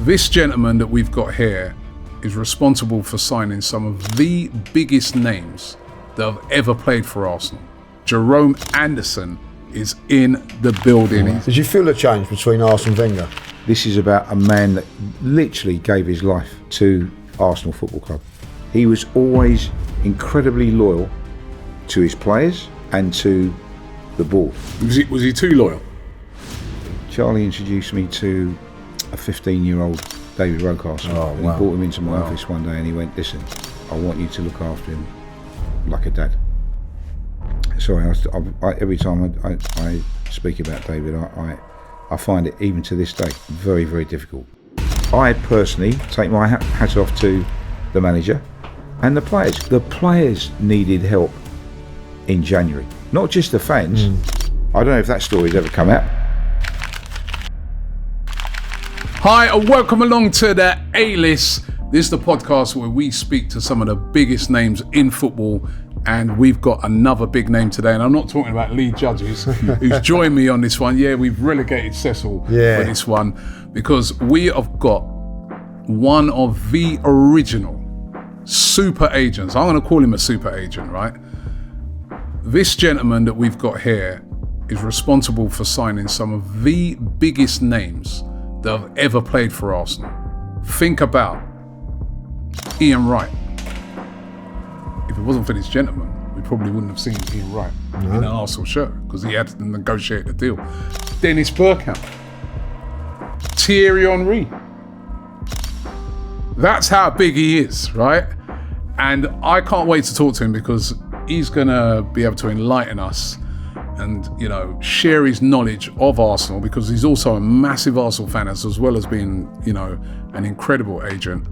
This gentleman that we've got here is responsible for signing some of the biggest names that have ever played for Arsenal. Jerome Anderson is in the building. Did you feel a change between Arsène and Wenger? This is about a man that literally gave his life to Arsenal Football Club. He was always incredibly loyal to his players and to the board. Was he too loyal? Charlie introduced me to a 15-year-old David Rocastle. Oh, wow. He brought him into my office one day and he went, "Listen, I want you to look after him like a dad." Sorry, every time I speak about David, I find it, even to this day, very, very difficult. I personally take my hat off to the manager and the players. The players needed help in January, not just the fans. I don't know if that story's ever come out. Hi, and welcome along to the A-List. This is the podcast where we speak to some of the biggest names in football, and we've got another big name today, and I'm not talking about Lee Judges, who's joined me on this one. Yeah, we've relegated Cecil for this one, because we have got one of the original super agents. I'm going to call him a super agent, right? This gentleman that we've got here is responsible for signing some of the biggest names that have ever played for Arsenal. Think about Ian Wright. If it wasn't for this gentleman, we probably wouldn't have seen Ian Wright in an Arsenal shirt, because he had to negotiate the deal. Dennis Bergkamp, Thierry Henry. That's how big he is, right? And I can't wait to talk to him, because he's gonna be able to enlighten us and, you know, share his knowledge of Arsenal, because he's also a massive Arsenal fan, as well as being, you know, an incredible agent.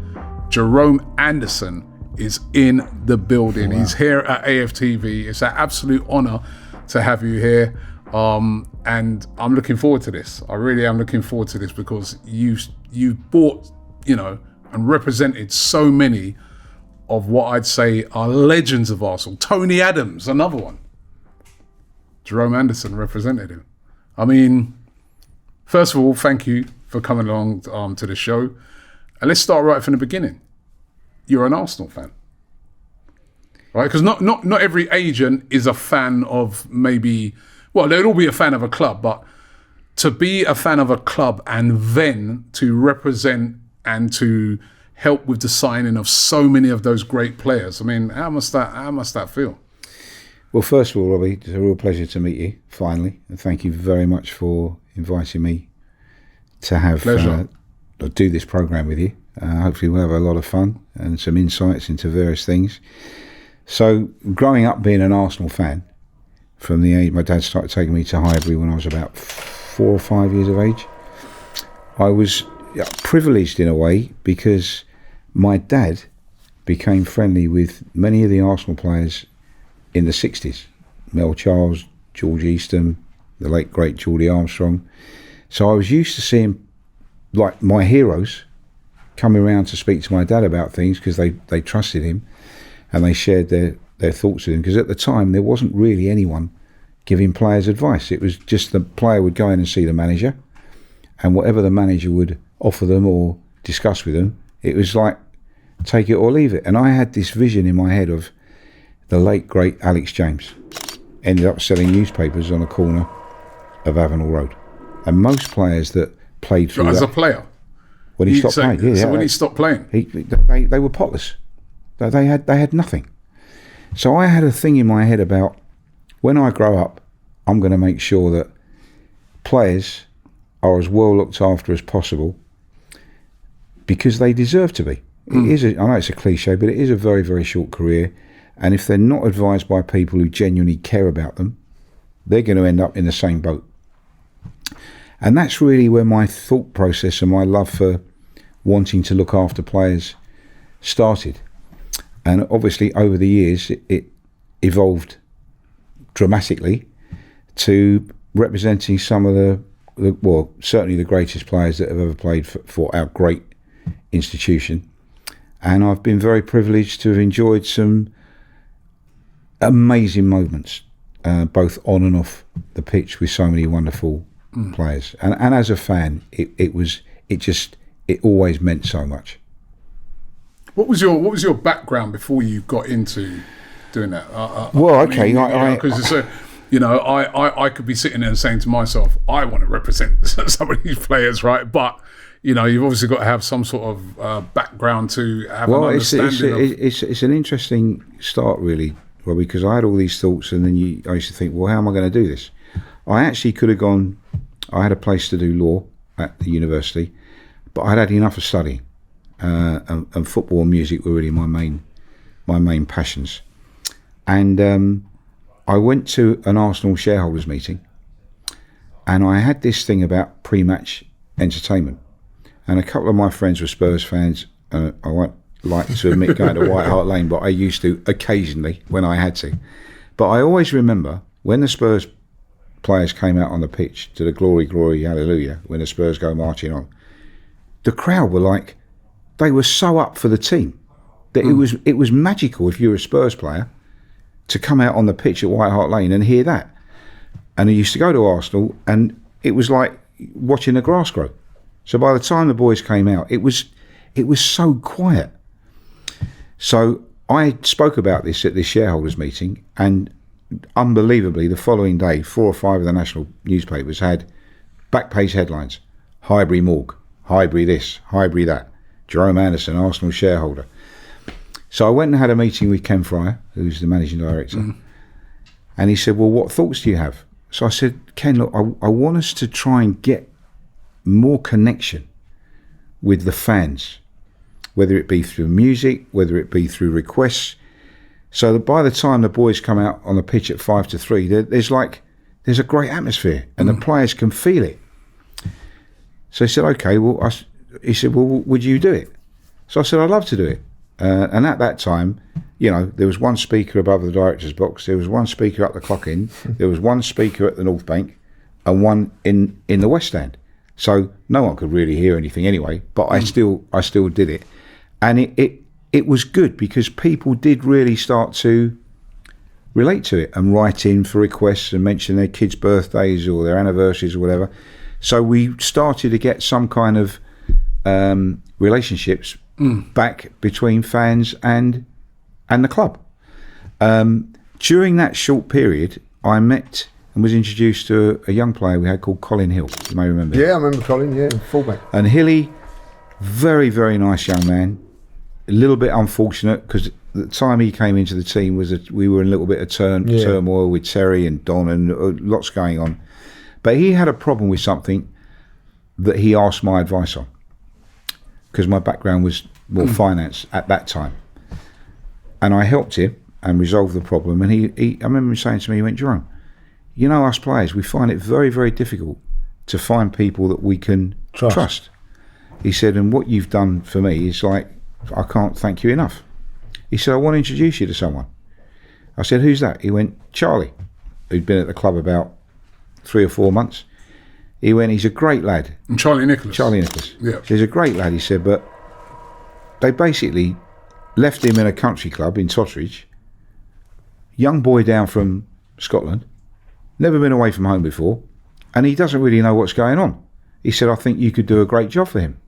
Jerome Anderson is in the building. Wow. He's here at AFTV. It's an absolute honor to have you here. And I'm looking forward to this. I really am looking forward to this, because you brought, you know, and represented so many of what I'd say are legends of Arsenal. Tony Adams, another one. Jerome Anderson represented him. I mean, first of all, thank you for coming along to the show. And let's start right from the beginning. You're an Arsenal fan, right? Because not every agent is a fan of, maybe, well, they'd all be a fan of a club, but to be a fan of a club and then to represent and to help with the signing of so many of those great players, I mean, how must that feel? Well, first of all, Robbie, it's a real pleasure to meet you, finally. And thank you very much for inviting me to have do this programme with you. Hopefully we'll have a lot of fun and some insights into various things. So, growing up being an Arsenal fan, from the age my dad started taking me to Highbury when I was about 4 or 5 years of age, I was privileged in a way, because my dad became friendly with many of the Arsenal players in the 60s. Mel Charles, George Eastham, the late great Geordie Armstrong. So I was used to seeing, like, my heroes coming around to speak to my dad about things, because they trusted him and they shared their thoughts with him, because at the time there wasn't really anyone giving players advice. It was just the player would go in and see the manager, and whatever the manager would offer them or discuss with them, it was like, take it or leave it. And I had this vision in my head of the late great Alex James. Ended up selling newspapers on the corner of Avenel Road, and most players that played through as that, a player, when he stopped playing, when he stopped playing, they were potless. They had nothing. So I had a thing in my head about, when I grow up, I'm going to make sure that players are as well looked after as possible, because they deserve to be. It is I know it's a cliche, but it is a very, very short career. And if they're not advised by people who genuinely care about them, they're going to end up in the same boat. And that's really where my thought process and my love for wanting to look after players started. And obviously over the years it evolved dramatically to representing some of the well, certainly the greatest players that have ever played for our great institution. And I've been very privileged to have enjoyed some amazing moments, both on and off the pitch, with so many wonderful players. And as a fan, it it always meant so much. What was your background before you got into doing that? Because it's a, I could be sitting there and saying to myself, I want to represent some of these players, right? But you've obviously got to have some sort of background to have an understanding. It's an interesting start, really, Robbie, because I had all these thoughts, and then I used to think, well, how am I going to do this? I actually could have gone. I had a place to do law at the university, but I'd had enough of studying. And football and music were really my main passions. And I went to an Arsenal shareholders meeting, and I had this thing about pre-match entertainment. And a couple of my friends were Spurs fans. I won't like to admit going to White Hart Lane, but I used to occasionally when I had to. But I always remember when the Spurs players came out on the pitch to the glory, glory, hallelujah, when the Spurs go marching on, the crowd were like, they were so up for the team that it was magical if you were a Spurs player to come out on the pitch at White Hart Lane and hear that. And I used to go to Arsenal, and it was like watching the grass grow. So by the time the boys came out, it was so quiet. So I spoke about this at this shareholders meeting, and unbelievably, the following day, 4 or 5 of the national newspapers had back page headlines: Highbury Morgue, Highbury this, Highbury that. Jerome Anderson, Arsenal shareholder. So I went and had a meeting with Ken Fryer, who's the managing director, and he said, well, what thoughts do you have? So I said, Ken, look, I want us to try and get more connection with the fans, whether it be through music, whether it be through requests, so that by the time the boys come out on the pitch at 5-3, there's a great atmosphere, and the players can feel it. So he said, okay, well, he said, well, would you do it? So I said, I'd love to do it. And at that time, there was one speaker above the director's box, there was one speaker up the clock in, there was one speaker at the North Bank, and one in the West Stand. So no one could really hear anything anyway, but I still did it. And it was good because people did really start to relate to it and write in for requests and mention their kids' birthdays or their anniversaries or whatever. So we started to get some kind of relationships back between fans and the club. During that short period, I met and was introduced to a young player we had called Colin Hill. You may remember him. Yeah, I remember Colin, yeah, fullback. And Hilly, very, very nice young man. A little bit unfortunate because the time he came into the team we were in a little bit of turmoil with Terry and Don and lots going on. But he had a problem with something that he asked my advice on, because my background was more finance at that time. And I helped him and resolved the problem. And I remember him saying to me, he went, Jerome, us players, we find it very, very difficult to find people that we can trust. He said, and what you've done for me is like, I can't thank you enough. He said, I want to introduce you to someone. I said, who's that? He went, Charlie, who'd been at the club about 3 or 4 months. He went, he's a great lad. And Charlie Nicholas. Yeah. He's a great lad, he said, but they basically left him in a country club in Totteridge, young boy down from Scotland, never been away from home before, and he doesn't really know what's going on. He said, I think you could do a great job for him.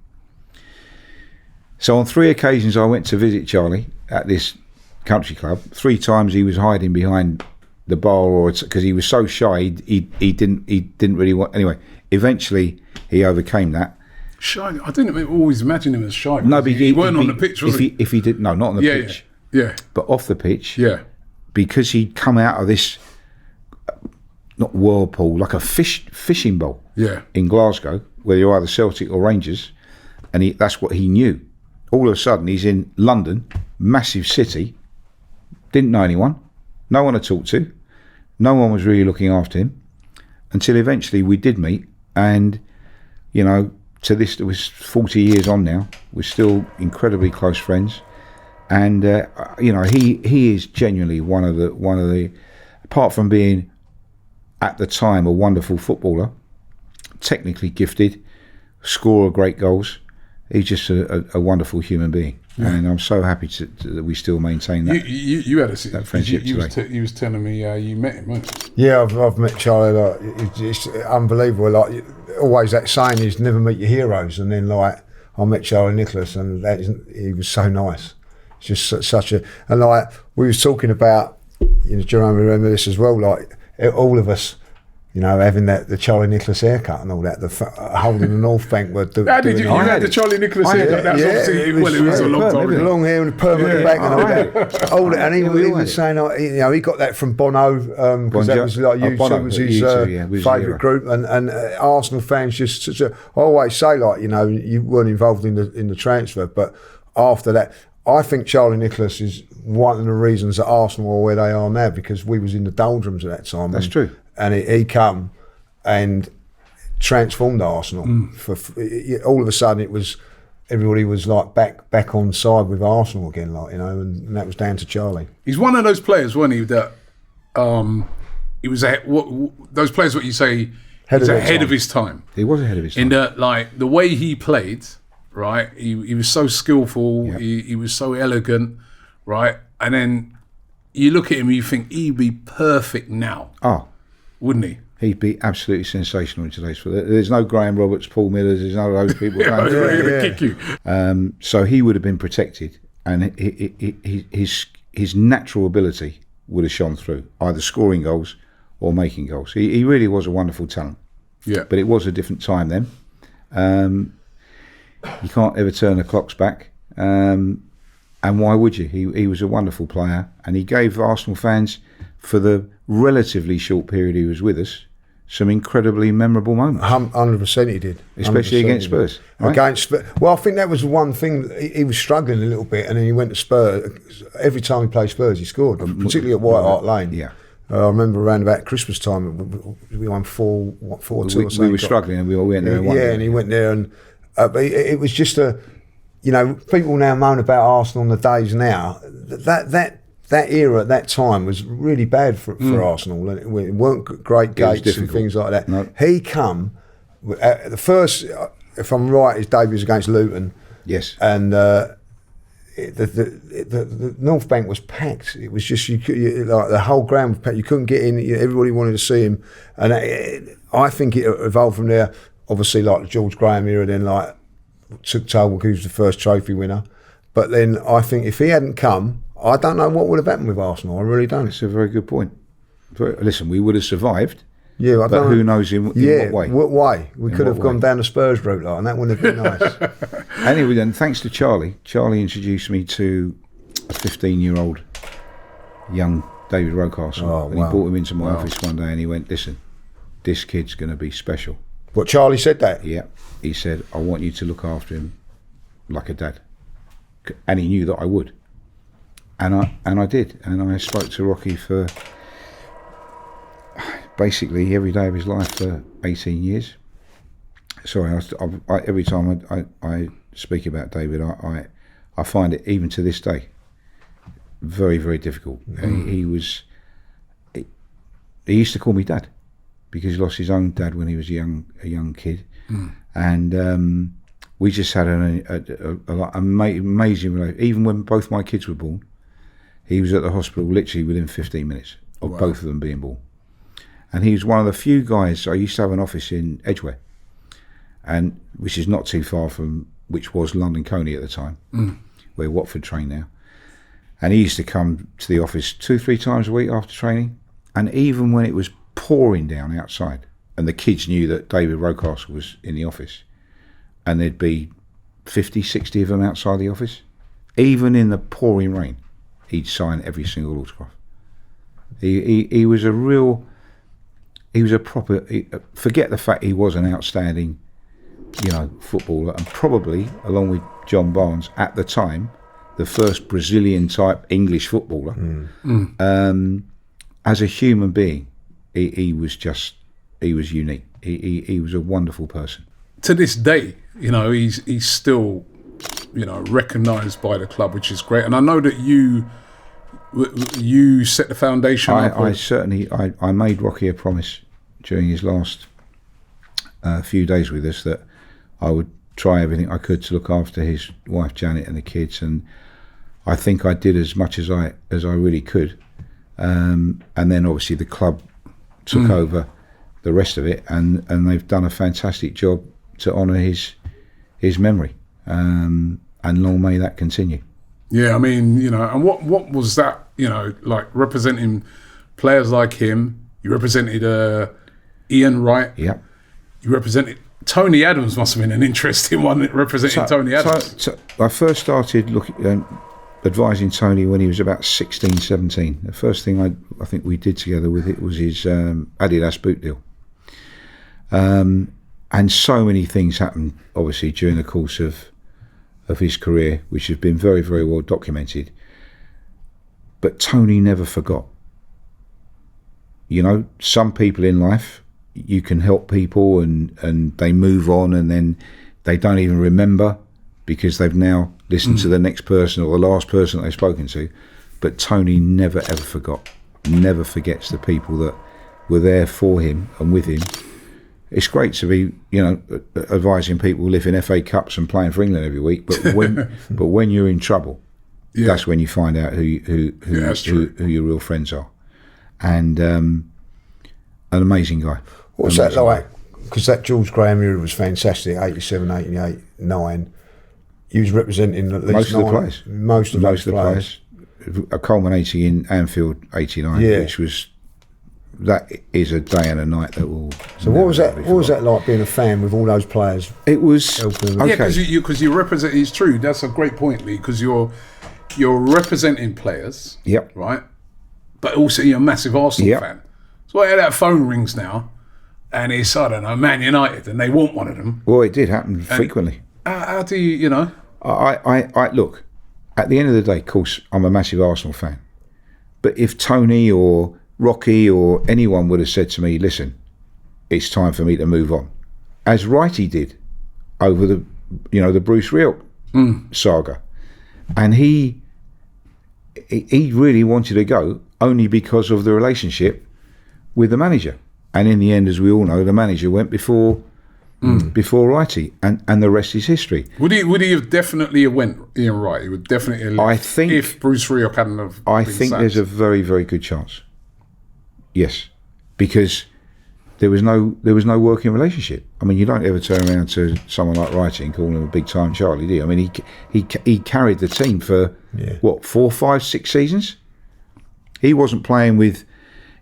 So on 3 occasions I went to visit Charlie at this country club. 3 times he was hiding behind the bar, because he was so shy he didn't really want. Anyway, eventually he overcame that. Shy? I didn't always imagine him as shy. No, but he weren't on the pitch, was he? If he did, no, not on the pitch. Yeah. But off the pitch. Yeah. Because he'd come out of this, not whirlpool, like a fishing bowl. Yeah. In Glasgow, where you're either Celtic or Rangers, and that's what he knew. All of a sudden, he's in London, massive city, didn't know anyone, no one to talk to, no one was really looking after him, until eventually we did meet, and to this, it was 40 years on now, we're still incredibly close friends, and he is genuinely one of the, apart from being at the time a wonderful footballer, technically gifted, scorer of great goals. He's just a wonderful human being, and I'm so happy that we still maintain that. You had that friendship today. You was telling me you met him, weren't you? Yeah, I've met Charlie. Like, it's unbelievable. Like always, that saying is never meet your heroes. And then, like, I met Charlie Nicholas, and he was so nice. Just such a, and like we was talking about, Jerome, remember this as well. Like all of us, having the Charlie Nicholas haircut and all that, holding the North Bank were doing. How did you had the Charlie Nicholas haircut? That's obviously it was a long time ago. Long hair and a perm at the back and all that. And he was saying, he got that from Bono, because that was like U2 was his favourite group, and Arsenal fans just. I always say, like, you weren't involved in the transfer, but after that, I think Charlie Nicholas is one of the reasons that Arsenal are where they are now, because we was in the doldrums at that time. That's true. And he come and transformed Arsenal. All of a sudden, everybody was like back on side with Arsenal again, like, and that was down to Charlie. He's one of those players, wasn't he? That he was those players. What you say? He's ahead of his time. He was ahead of his time. In that, like, the way he played. Right, he was so skillful. Yep. He was so elegant, right? And then you look at him, and you think he'd be perfect now. Oh, wouldn't he? He'd be absolutely sensational in today's football. There's no Graham Roberts, Paul Millers. There's none of those people. Kick you. So he would have been protected, and his natural ability would have shone through, either scoring goals or making goals. He really was a wonderful talent. Yeah, but it was a different time then. You can't ever turn the clocks back, and why would you? He was a wonderful player, and he gave Arsenal fans, for the relatively short period he was with us, some incredibly memorable moments. 100% he did. Especially against Spurs. Right? Against Spurs. Well, I think that was one thing. He was struggling a little bit, and then he went to Spurs. Every time he played Spurs, he scored, particularly at White Hart Lane. Yeah. I remember around about Christmas time, we won 4-2 or something. We were struggling, and we all went there and won. Yeah, and he went there, and it was just people now moan about Arsenal on the days now. That era at that time was really bad for Arsenal, and it weren't great gates and things like that. No. He come the first, if I'm right, his debut was against Luton. Yes, and the North Bank was packed. It was just like the whole ground was packed. You couldn't get in. Everybody wanted to see him, and I think it evolved from there. Obviously, like the George Graham era, then like took Tolbert, who was the first trophy winner. But then I think if he hadn't come, I don't know what would have happened with Arsenal. I really don't. That's a very good point. Listen, we would have survived. Yeah, but who knows in what way? What way? We could have gone down the Spurs route, and that wouldn't have been nice. Anyway, then, thanks to Charlie. Charlie introduced me to a 15-year-old young David Rocastle. And he brought him into my office one day, and he went, "Listen, this kid's going to be special." What, Charlie said that? Yeah. He said, "I want you to look after him like a dad." And he knew that I would. And I did. And I spoke to Rocky for basically every day of his life for 18 years. Sorry, every time I speak about David, I find it, even to this day, very, very difficult. He used to call me Dad, because he lost his own dad when he was a young kid, and we just had an amazing relationship. Even when both my kids were born, he was at the hospital literally within 15 minutes of both of them being born. And he was one of the few guys. I used to have an office in Edgware, and which is not too far from which was London Coney at the time, where Watford train now. And he used to come to the office 2-3 times a week after training, and even when it was pouring down outside, and the kids knew that David Rocastle was in the office, and there'd be 50, 60 of them outside the office, even in the pouring rain, he'd sign every single autograph. He was a proper, forget the fact he was an outstanding, footballer, and probably, along with John Barnes, at the time, the first Brazilian type English footballer. As a human being, he was unique. He was a wonderful person. To this day, he's still, recognised by the club, which is great. And I know that you set the foundation. I made Rocky a promise during his last few days with us that I would try everything I could to look after his wife Janet and the kids, and I think I did as much as I really could. And then obviously the club took over the rest of it, and they've done a fantastic job to honour his memory. and long may that continue. Yeah, I mean, and what was that, like representing players like him? You represented Ian Wright. Yeah. You represented Tony Adams. Must have been an interesting one representing Tony Adams. So I first started advising Tony when he was about 16, 17. The first thing I think we did together with it was his Adidas boot deal. And so many things happened, obviously, during the course of his career, which has been very, very well documented. But Tony never forgot. Some people in life, you can help people and they move on and then they don't even remember because they've now listened to the next person or the last person that they've spoken to. But Tony never, ever forgot. Never forgets the people that were there for him and with him. It's great to be, advising people living FA Cups and playing for England every week. But when you're in trouble, that's when you find out who your real friends are. And an amazing guy. What's that like? Because that George Graham era was fantastic. 87, 88, 9. He was representing at least most of the players. Culminating in Anfield 89, which was. That is a day and a night that will. So what was that? What was that like being a fan with all those players? It was because you represent. It's true. That's a great point, Lee. Because you're representing players. Yep. Right. But also you're a massive Arsenal fan. So that phone rings now, and it's Man United, and they want one of them. Well, it did happen frequently. How do you I look. At the end of the day, of course, I'm a massive Arsenal fan. But if Tony or Rocky or anyone would have said to me, listen, it's time for me to move on, as Righty did over the Bruce Rioch saga, and he really wanted to go only because of the relationship with the manager, and in the end, as we all know, the manager went before Righty, and the rest is history. Would he have definitely went Ian Wright? He would definitely have, I think, if Bruce Rioch hadn't have there's a very, very good chance. Yes, because there was no working relationship. I mean, you don't ever turn around to someone like Wrighty and call him a big time Charlie, do you? I mean, he carried the team for 4, 5, 6 seasons. He wasn't playing with,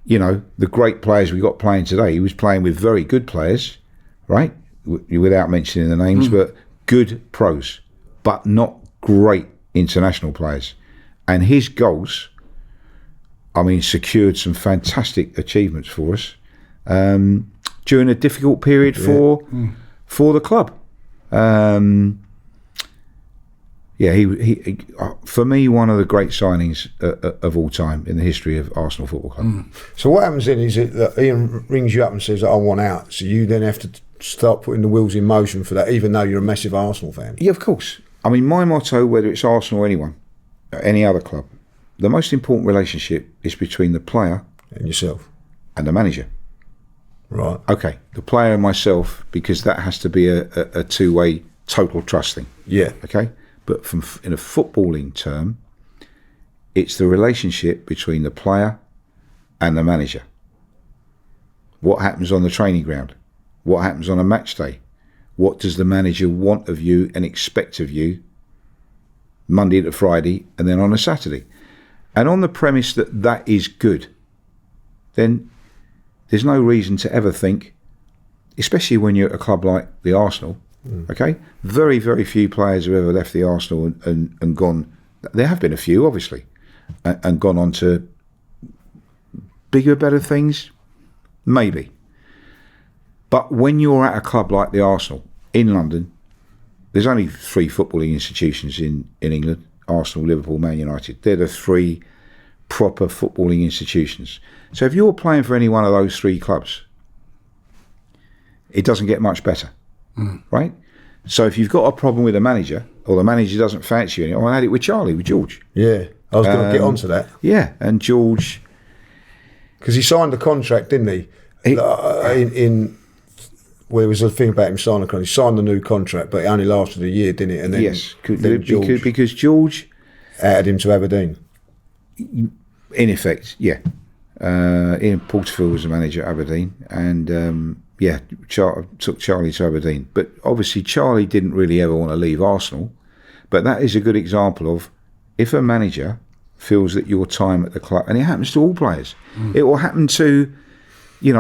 the great players we got playing today. He was playing with very good players, right? Without mentioning the names, but good pros, but not great international players. And his goals, secured some fantastic achievements for us during a difficult period for the club. He for me, one of the great signings of all time in the history of Arsenal Football Club. So what happens then is that Ian rings you up and says, I want out. So you then have to start putting the wheels in motion for that, even though you're a massive Arsenal fan. Yeah, of course. My motto, whether it's Arsenal or anyone, any other club, the most important relationship is between the player and yourself and the manager. Right. Okay, the player and myself, because that has to be a two-way total trust thing. Yeah. Okay, but in a footballing term, it's the relationship between the player and the manager. What happens on the training ground? What happens on a match day? What does the manager want of you and expect of you Monday to Friday and then on a Saturday? And on the premise that that is good, then there's no reason to ever think, especially when you're at a club like the Arsenal, okay? Very, very few players have ever left the Arsenal and gone. There have been a few, obviously, and gone on to bigger, better things, maybe. But when you're at a club like the Arsenal in London, there's only 3 footballing institutions in England: Arsenal, Liverpool, Man United. They're the 3 proper footballing institutions. So if you're playing for any one of those 3 clubs, it doesn't get much better, right? So if you've got a problem with a manager, or the manager doesn't fancy you anymore, I had it with George. Yeah, I was going to get onto that. Yeah, and George, because he signed the contract, didn't he? Where there was a thing about him signing a contract. He signed the new contract, but it only lasted a year, didn't it? And then, yes, because George added him to Aberdeen. In effect, yeah. Ian Porterfield was the manager at Aberdeen, and Yeah, took Charlie to Aberdeen. But obviously Charlie didn't really ever want to leave Arsenal. But that is a good example of if a manager feels that your time at the club, and it happens to all players, it will happen to,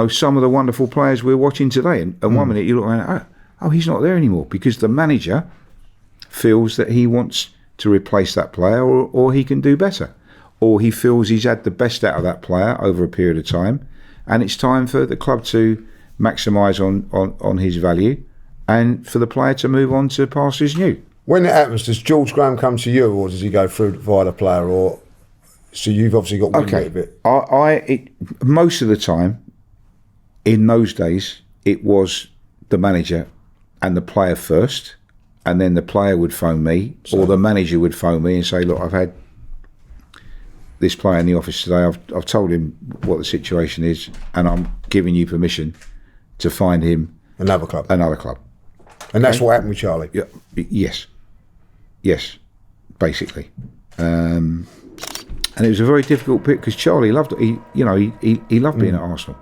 some of the wonderful players we're watching today. And 1 minute you look around, oh, he's not there anymore because the manager feels that he wants to replace that player or he can do better. Or he feels he's had the best out of that player over a period of time and it's time for the club to maximise on his value and for the player to move on to pastures new. When it happens, does George Graham come to you or does he go through via the player? Or so you've obviously got wind of it. Most of the time, in those days, it was the manager and the player first, and then the player would phone me or the manager would phone me and say, look, I've had this player in the office today, I've told him what the situation is and I'm giving you permission to find him another club. And that's what happened with Charlie. Yeah, yes, basically. And it was a very difficult pick because Charlie loved it. He loved being at Arsenal.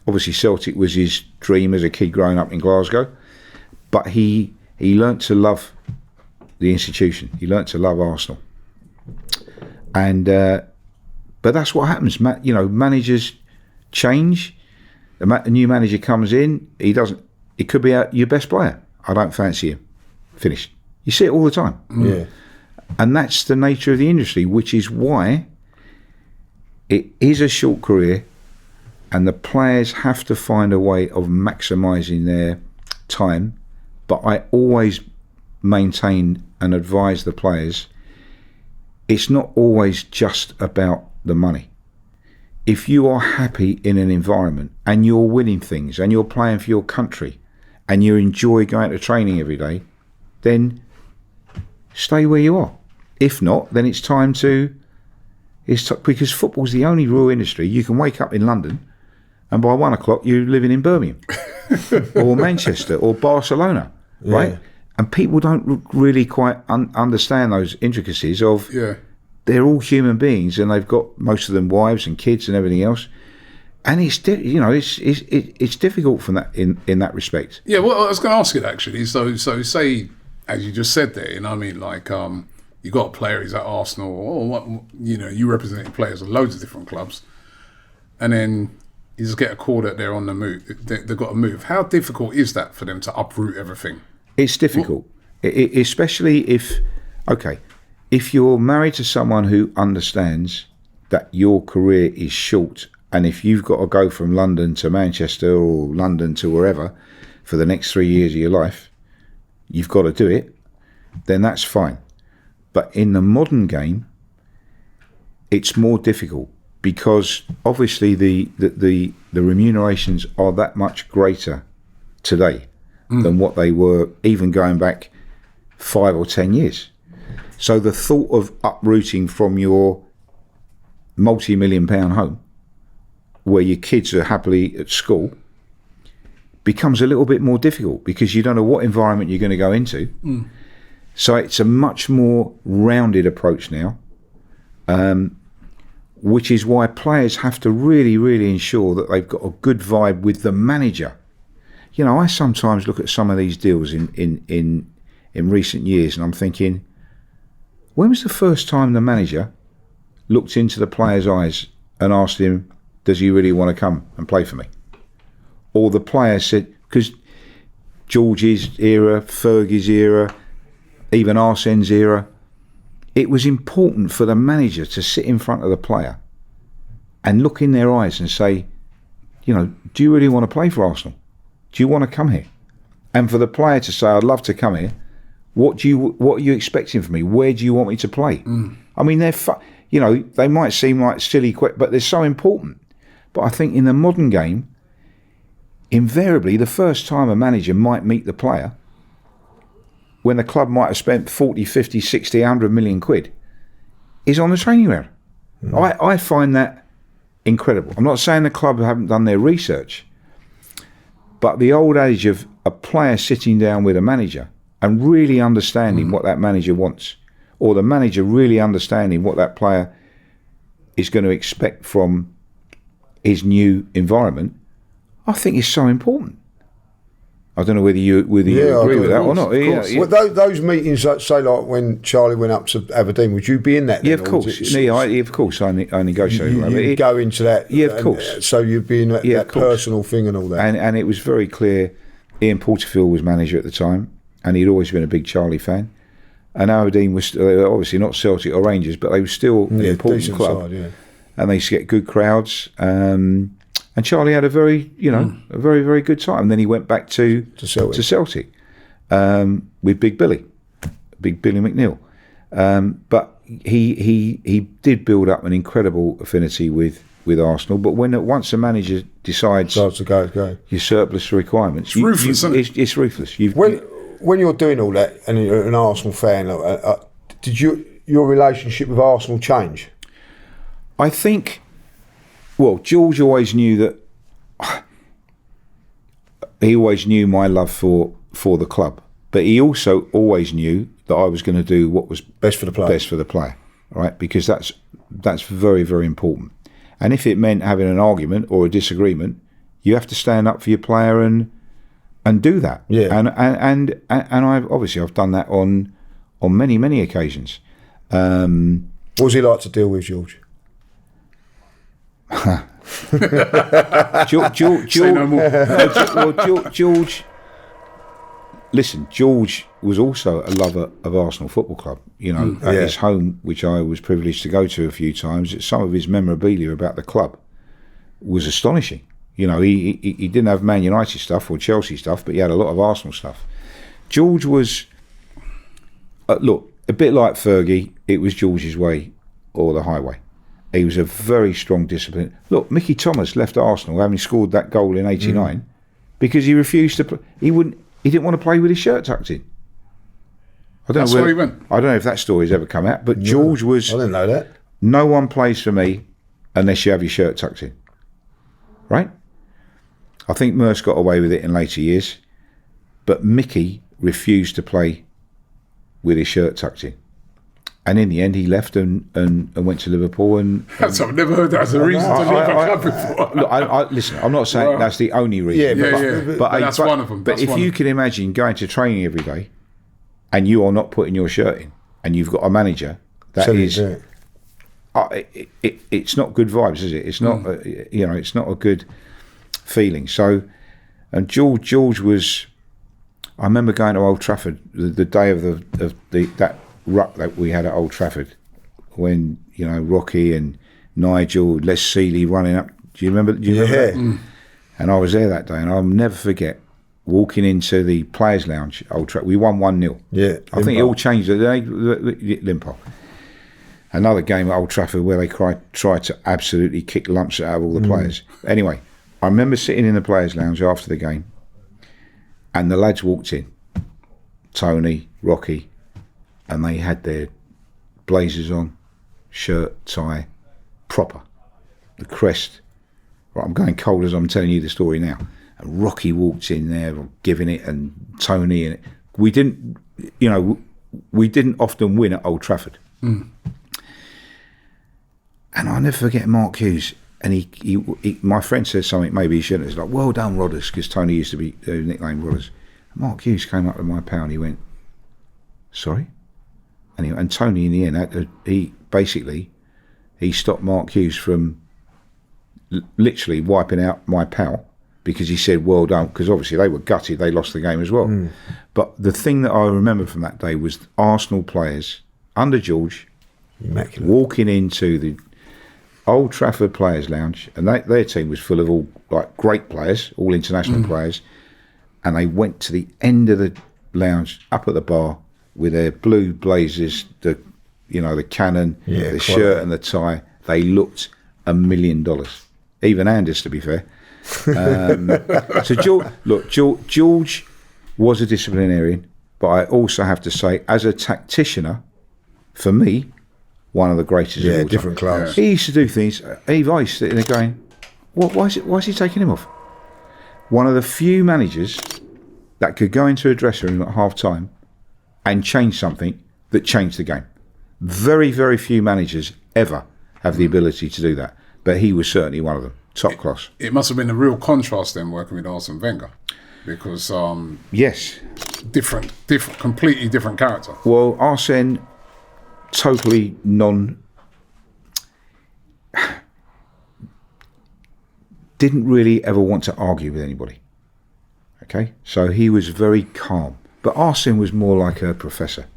Obviously Celtic was his dream as a kid growing up in Glasgow, but he learnt to love the institution. He learnt to love Arsenal. And but that's what happens. Managers change. A new manager comes in. It could be your best player. I don't fancy him. Finished. You see it all the time. Yeah. And that's the nature of the industry, which is why it is a short career, and the players have to find a way of maximising their time. But I always maintain and advise the players, it's not always just about the money. If you are happy in an environment and you're winning things and you're playing for your country and you enjoy going to training every day, then stay where you are. If not, then it's time to... because football's the only real industry. You can wake up in London and by 1 o'clock you're living in Birmingham or Manchester or Barcelona, right? Yeah. And people don't really quite understand those intricacies of... Yeah. They're all human beings, and they've got most of them wives and kids and everything else, and it's difficult from that in that respect. Yeah, well, I was going to ask it actually. So say, as you just said there, you got a player who's at Arsenal, or what, you representing players of loads of different clubs, and then you just get a call that they're on the move. They've got to move. How difficult is that for them to uproot everything? It's difficult, especially if you're married to someone who understands that your career is short, and if you've got to go from London to Manchester or London to wherever for the next 3 years of your life, you've got to do it, then that's fine. But in the modern game, it's more difficult because obviously the remunerations are that much greater today than what they were even going back 5 or 10 years. So the thought of uprooting from your multi-million-pound home where your kids are happily at school becomes a little bit more difficult because you don't know what environment you're going to go into. So it's a much more rounded approach now, which is why players have to really, really ensure that they've got a good vibe with the manager. I sometimes look at some of these deals in recent years and I'm thinking, when was the first time the manager looked into the player's eyes and asked him, does he really want to come and play for me? Or the player said, because George's era, Fergie's era, even Arsène's era, it was important for the manager to sit in front of the player and look in their eyes and say, do you really want to play for Arsenal? Do you want to come here? And for the player to say, I'd love to come here. What are you expecting from me? Where do you want me to play? I mean, they might seem like silly, but they're so important. But I think in the modern game, invariably, the first time a manager might meet the player, when the club might have spent 40, 50, 60, 100 million quid, is on the training ground. I find that incredible. I'm not saying the club haven't done their research, but the old adage of a player sitting down with a manager and really understanding what that manager wants, or the manager really understanding what that player is going to expect from his new environment, I think it's so important. I don't know whether you agree with that or not. Yeah. Well, those meetings, say like when Charlie went up to Aberdeen, would you be in that? Yeah, of course. Of course, I negotiated. You go into that. Yeah, of course. So you'd be in that personal thing and all that. And it was very clear. Ian Porterfield was manager at the time, and he'd always been a big Charlie fan. And Aberdeen was obviously not Celtic or Rangers, but they were still an important club. Side, and they used to get good crowds. And Charlie had a very, very, very good time. And then he went back to Celtic with Big Billy McNeil. But he did build up an incredible affinity with Arsenal. But once a manager decides to go, your surplus requirements, it's ruthless. It's ruthless. When you're doing all that and you're an Arsenal fan, did your relationship with Arsenal change? I think. Well, George always knew that. He always knew my love for the club, but he also always knew that I was going to do what was best for the player. Right? Because that's very, very important. And if it meant having an argument or a disagreement, you have to stand up for your player and do that. Yeah. And I've done that on many occasions. What was he like to deal with, George? George. Listen, George was also a lover of Arsenal Football Club. At his home, which I was privileged to go to a few times. Some of his memorabilia about the club was astonishing. He didn't have Man United stuff or Chelsea stuff, but he had a lot of Arsenal stuff. George was, a bit like Fergie. It was George's way or the highway. He was a very strong discipline. Look, Mickey Thomas left Arsenal having scored that goal in '89 because he refused to play. He didn't want to play with his shirt tucked in. That's where he went. I don't know if that story's ever come out, but George was. I didn't know that. No one plays for me unless you have your shirt tucked in. Right? I think Merce got away with it in later years, but Mickey refused to play with his shirt tucked in. And in the end, he left and went to Liverpool. I've never heard that as a reason to leave a club before. Look, listen, I'm not saying that's the only reason. But that's one of them. But if you can imagine going to training every day and you are not putting your shirt in and you've got a manager that is... it's not good vibes, is it? It's not, it's not a good feeling. So, and George was... I remember going to Old Trafford the day of that ruck that we had at Old Trafford when Rocky and Nigel, Les Seeley running up. Do you remember that? And I was there that day, and I'll never forget walking into the Players' Lounge at Old Trafford. We won 1-0. Yeah, I think it all changed the day. Limpo. Another game at Old Trafford where they tried to absolutely kick lumps out of all the players. Anyway, I remember sitting in the Players' Lounge after the game, and the lads walked in, Tony, Rocky, and they had their blazers on, shirt, tie, proper, the crest. Right, I'm going cold as I'm telling you the story now. And Rocky walked in there, giving it, and Tony, and we didn't often win at Old Trafford. And I'll never forget Mark Hughes. And he my friend said something maybe he shouldn't. It's like, well done, Rodders, because Tony used to be nicknamed Rodders. Mark Hughes came up to my pal and he went, sorry? And Tony in the end, he stopped Mark Hughes from literally wiping out my pal because he said, well done, because obviously they were gutted, they lost the game as well. But the thing that I remember from that day was Arsenal players under George walking into the Old Trafford Players' Lounge, and their team was full of all great players, all international players, and they went to the end of the lounge, up at the bar, with their blue blazers, the cannon, the shirt and the tie. They looked $1 million. Even Anders, to be fair. So George was a disciplinarian, but I also have to say, as a tacticianer, for me, one of the greatest of all time. Different class. He used to do things. I used to sit there going, why is he taking him off? One of the few managers that could go into a dressing room at half time and change something that changed the game. Very, very few managers ever have the ability to do that, but he was certainly one of them. top class. It must have been a real contrast then working with Arsène Wenger, because yes, different, completely different character. Well, Arsène, totally didn't really ever want to argue with anybody. Okay, so he was very calm. But Arsène was more like a professor.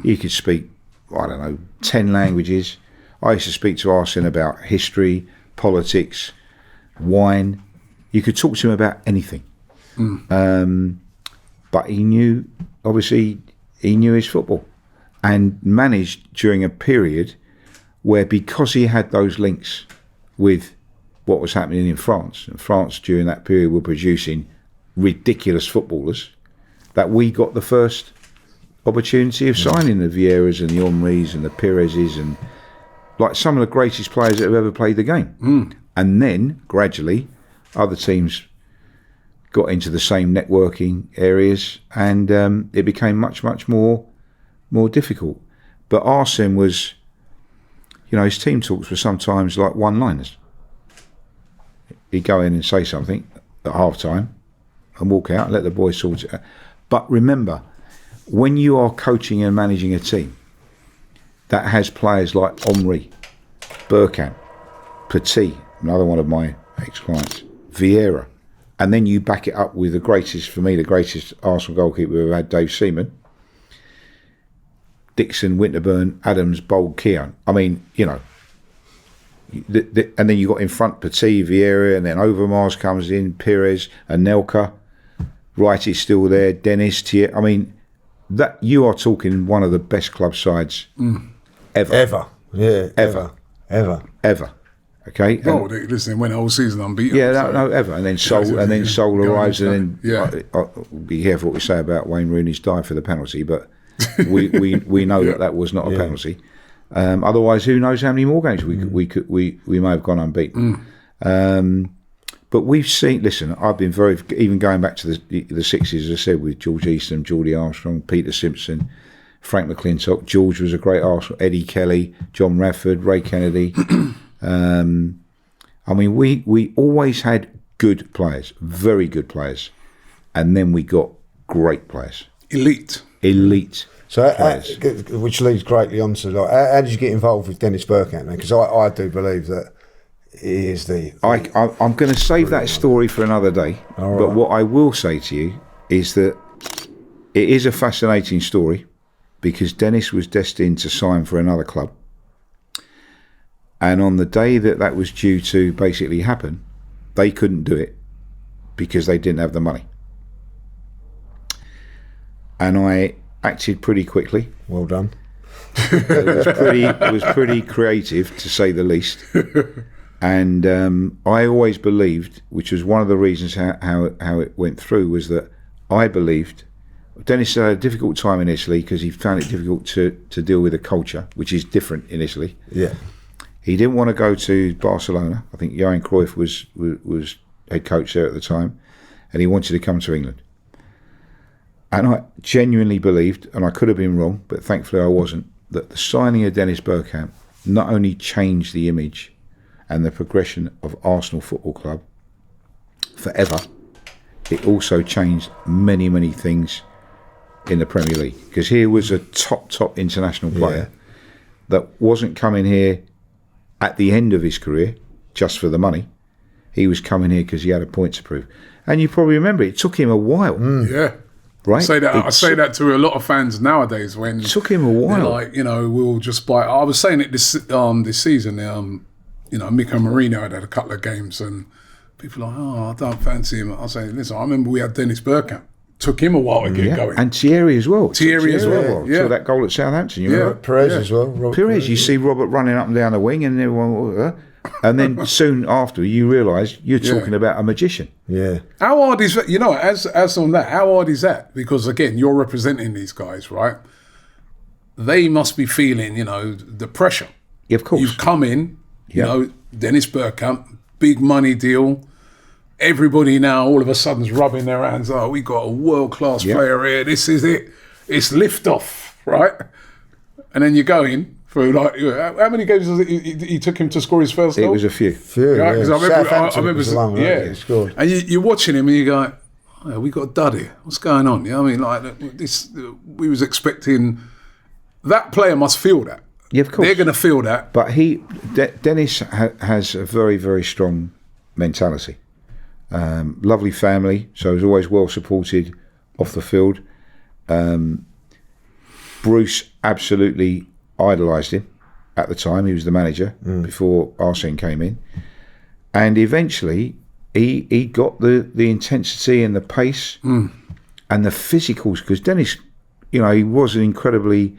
He could speak, 10 languages. I used to speak to Arsène about history, politics, wine. You could talk to him about anything. But he knew his football, and managed during a period where, because he had those links with what was happening in France, and France during that period were producing ridiculous footballers, that we got the first opportunity of signing the Vieiras and the Henrys and the Perez's, and like some of the greatest players that have ever played the game. And then gradually other teams got into the same networking areas, and it became much more difficult. But Arsène was, his team talks were sometimes like one-liners. He'd go in and say something at half-time and walk out and let the boys sort it out. But remember, when you are coaching and managing a team that has players like Henry, Bergkamp, Petit, another one of my ex-clients, Vieira, and then you back it up with the greatest Arsenal goalkeeper we've ever had, Dave Seaman, Dixon, Winterburn, Adams, Bold, Keown. I mean, and then you got in front Petit, Vieira, and then Overmars comes in, Perez, Anelka, Wright is still there, Dennis, Thier. I mean, that you are talking one of the best club sides ever. Ever. Okay. Well, listen, went a whole season unbeaten. Yeah, no, ever. And then Sol arrives, and then be careful what we say about Wayne Rooney's dive for the penalty, but we know that was not a penalty. Otherwise, who knows how many more games we may have gone unbeaten. But we've seen. Listen, I've been even going back to the 60s, as I said, with George Easton, Geordie Armstrong, Peter Simpson, Frank McClintock. George was a great Arsenal. Eddie Kelly, John Radford, Ray Kennedy. I mean, we always had good players, very good players, and then we got great players, elite. So, which leads greatly on to how did you get involved with Dennis Bergkamp? Because I do believe that he is the. I'm going to save that story for another day. Right. But what I will say to you is that it is a fascinating story, because Dennis was destined to sign for another club. And on the day that was due to basically happen, they couldn't do it because they didn't have the money. And I acted pretty quickly. Well done. It was pretty creative, to say the least. And I always believed, which was one of the reasons how it went through, was that I believed Dennis had a difficult time in Italy because he found it difficult to deal with the culture, which is different in Italy. Yeah. He didn't want to go to Barcelona. I think Johan Cruyff was head coach there at the time, and he wanted to come to England. And I genuinely believed, and I could have been wrong, but thankfully I wasn't, that the signing of Dennis Bergkamp not only changed the image and the progression of Arsenal Football Club forever, it also changed many things in the Premier League. Because here was a top international player that wasn't coming here at the end of his career just for the money. He was coming here because he had a point to prove. And you probably remember, it took him a while. Yeah. Right? I say that to a lot of fans nowadays, when it took him a while. Like, we'll just buy. I was saying it this season. Mikel Marino had a couple of games, and people are like, I don't fancy him. I was saying, listen, I remember we had Dennis Bergkamp. Took him a while to get going. And Thierry as well. Thierry as well. Yeah. So that goal at Southampton. You remember? Perez as well. Perez, you see Robert running up and down the wing, and everyone. And then soon after, you realise you're talking about a magician. Yeah. How hard is that? As on that, how hard is that? Because again, you're representing these guys, right? They must be feeling, the pressure. Yeah, of course. You've come in, Dennis Bergkamp, big money deal. Everybody now all of a sudden is rubbing their hands. Oh, we got a world-class player here. This is it. It's lift off, right? And then you go in, For like, how many games was it he took him to score his first goal? It was a few. Yeah, because I remember he scored. And you're watching him and you go, oh, we got a dud here. What's going on? You know what I mean? Like this, we was expecting that player must feel that. Yeah, of course. They're going to feel that. But Dennis has a very, very strong mentality. Lovely family, so he was always well supported off the field. Bruce absolutely idolised him at the time. He was the manager before Arsène came in, and eventually he got the intensity and the pace and the physicals, because Dennis, he was an incredibly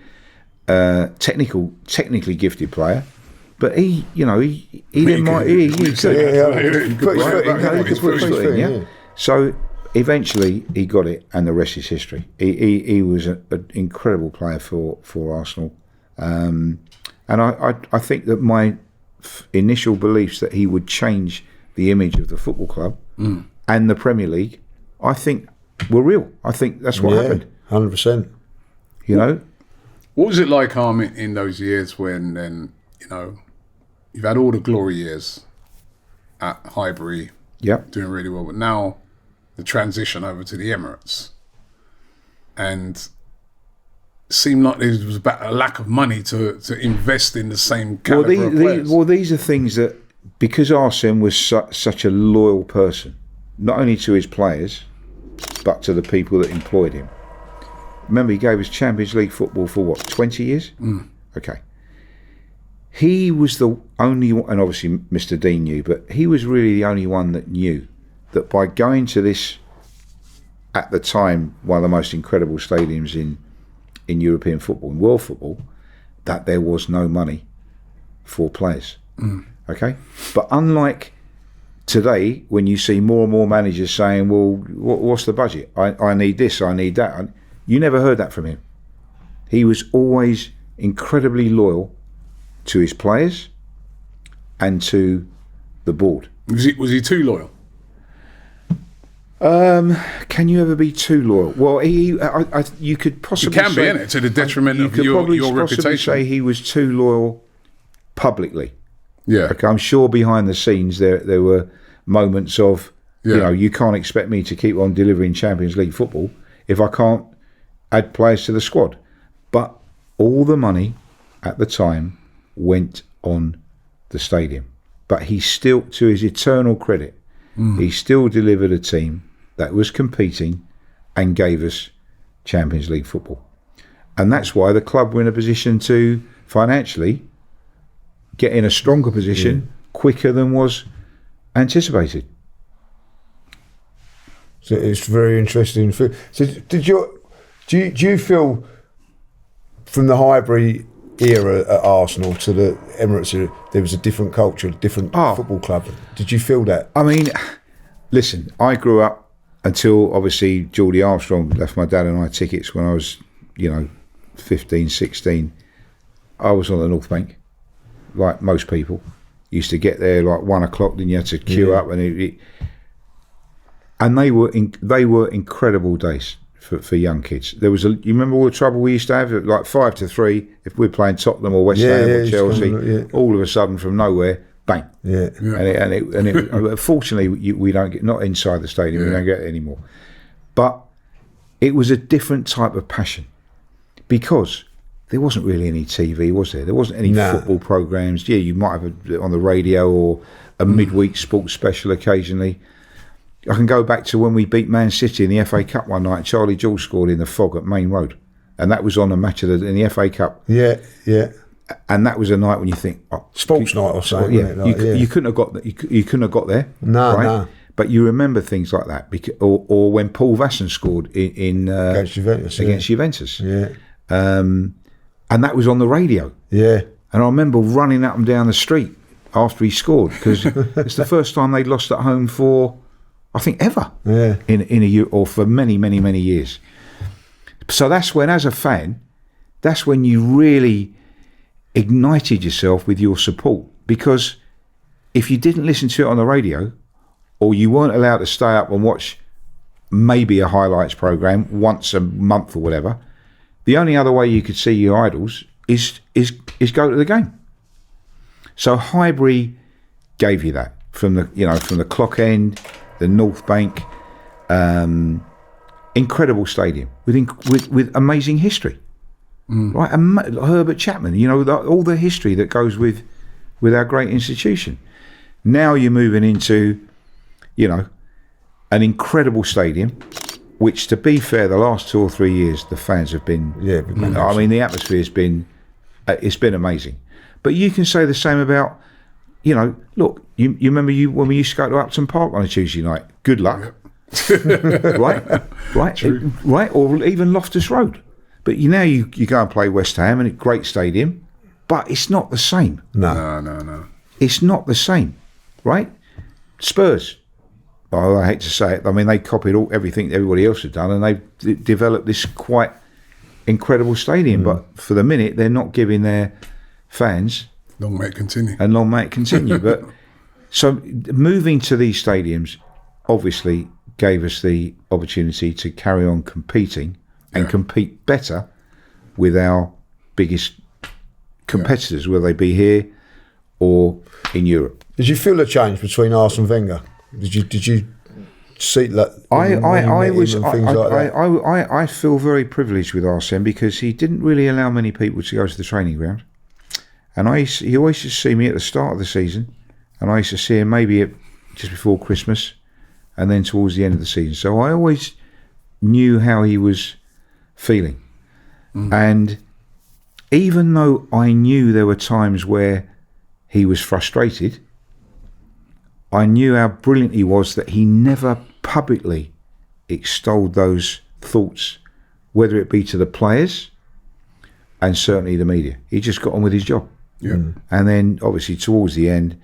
technically gifted player, but he didn't mind. He could put his foot in. Yeah. So eventually he got it, and the rest is history. He was an incredible player for Arsenal. And I think that my initial beliefs that he would change the image of the football club and the Premier League, I think were real. I think that's what happened. 100%. What was it like, in those years when then, you've had all the glory years at Highbury, doing really well, but now the transition over to the Emirates, and seemed like there was about a lack of money to invest in the same calibre of players. These are things that, because Arsène was such a loyal person, not only to his players, but to the people that employed him. Remember, he gave us Champions League football for what, 20 years? Okay. He was the only one, and obviously Mr. Dean knew, but he was really the only one that knew that by going to this, at the time, one of the most incredible stadiums in European football, in world football, that there was no money for players. Okay? But unlike today, when you see more and more managers saying, well, what's the budget? I need this, I need that. You never heard that from him. He was always incredibly loyal to his players and to the board. Was he too loyal? Can you ever be too loyal? Well, you could possibly you can be, innit, to the detriment of your reputation. Say he was too loyal publicly. Yeah. Okay, I'm sure behind the scenes there were moments of, you can't expect me to keep on delivering Champions League football if I can't add players to the squad. But all the money at the time went on the stadium. But he still, to his eternal credit, he still delivered a team that was competing and gave us Champions League football. And that's why the club were in a position to financially get in a stronger position quicker than was anticipated. So it's very interesting. So do you feel from the Highbury era at Arsenal to the Emirates era, there was a different culture, a different football club? Did you feel that? I mean, listen, I grew up until obviously Geordie Armstrong left my dad and I tickets when I was, 15, 16. I was on the North Bank, like most people. Used to get there like 1 o'clock, then you had to queue up, and they were incredible days for young kids. There was you remember all the trouble we used to have, like 5 to 3, if we're playing Tottenham or West Ham or Chelsea, all of a sudden from nowhere, bang. Yeah. And it fortunately we don't get, not inside the stadium, we don't get it anymore. But it was a different type of passion, because there wasn't really any TV, was there? There wasn't any football programs. Yeah, you might have it on the radio or a midweek sports special occasionally. I can go back to when we beat Man City in the FA Cup one night. Charlie George scored in the fog at Main Road, and that was on a match in the FA Cup. Yeah. And that was a night when you think, sports night or something. You couldn't have got you couldn't have got there. No. But you remember things like that, or when Paul Vasson scored in against Juventus. Yeah. And that was on the radio. Yeah. And I remember running up and down the street after he scored, because it's the first time they'd lost at home for, I think, ever. Yeah. In a year, or for many, many, many years. So that's when, as a fan, that's when you really ignited yourself with your support. Because if you didn't listen to it on the radio, or you weren't allowed to stay up and watch maybe a highlights program once a month or whatever, the only other way you could see your idols is is go to the game. So Highbury gave you that from the clock end, the North Bank, incredible stadium with amazing history, right? Herbert Chapman, all the history that goes with our great institution. Now you're moving into, an incredible stadium, which, to be fair, the last 2 or 3 years the fans have been. Yeah, I mean, the atmosphere has been. It's been amazing. But you can say the same about, look, you remember when we used to go to Upton Park on a Tuesday night? Good luck. Right? Right? Or even Loftus Road. But now you go and play West Ham, and it's a great stadium, but it's not the same. No. It's not the same, right? Spurs. Oh, I hate to say it. I mean, they copied everything everybody else had done, and they've developed this quite incredible stadium. But for the minute, they're not giving their fans long may it continue. And long may it continue. But so moving to these stadiums obviously gave us the opportunity to carry on competing and compete better with our biggest competitors, whether they be here or in Europe. Did you feel a change between Arsène and Wenger? Did you see that? I feel very privileged with Arsène because he didn't really allow many people to go to the training ground, and he always used to see me at the start of the season, and I used to see him maybe just before Christmas, and then towards the end of the season. So I always knew how he was feeling, and even though I knew there were times where he was frustrated, I knew how brilliant he was that he never publicly extolled those thoughts, whether it be to the players and certainly the media. He just got on with his job. Yeah. And then obviously towards the end,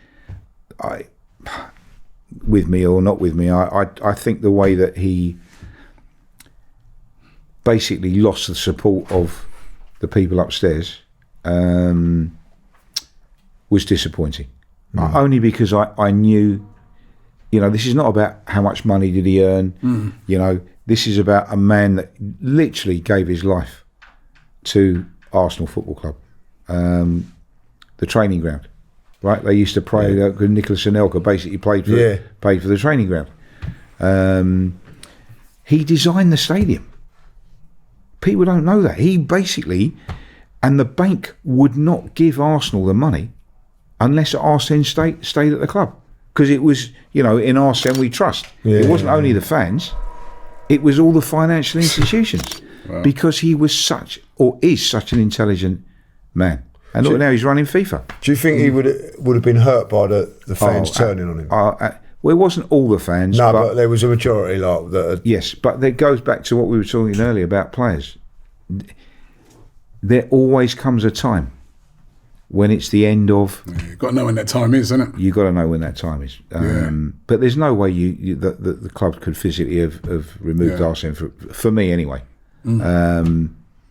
with me or not with me, I think the way that he basically lost the support of the people upstairs was disappointing. Only because I knew, this is not about how much money did he earn. This is about a man that literally gave his life to Arsenal Football Club, the training ground, right? They used to pray that Nicholas Anelka basically paid for the training ground. He designed the stadium. People don't know that. He basically, and the bank would not give Arsenal the money unless Arsène stayed at the club, because it was, in Arsène we trust. It wasn't only the fans, it was all the financial institutions. Wow. Because he was is such an intelligent man. And look, now he's running FIFA. Do you think he would have been hurt by the fans turning on him? Well, it wasn't all the fans. No, but there was a majority yes, but that goes back to what we were talking earlier about players. There always comes a time when it's the end of... You've got to know when that time is, isn't it? You've got to know when that time is. But there's no way the club could physically have removed Arsène, for me anyway.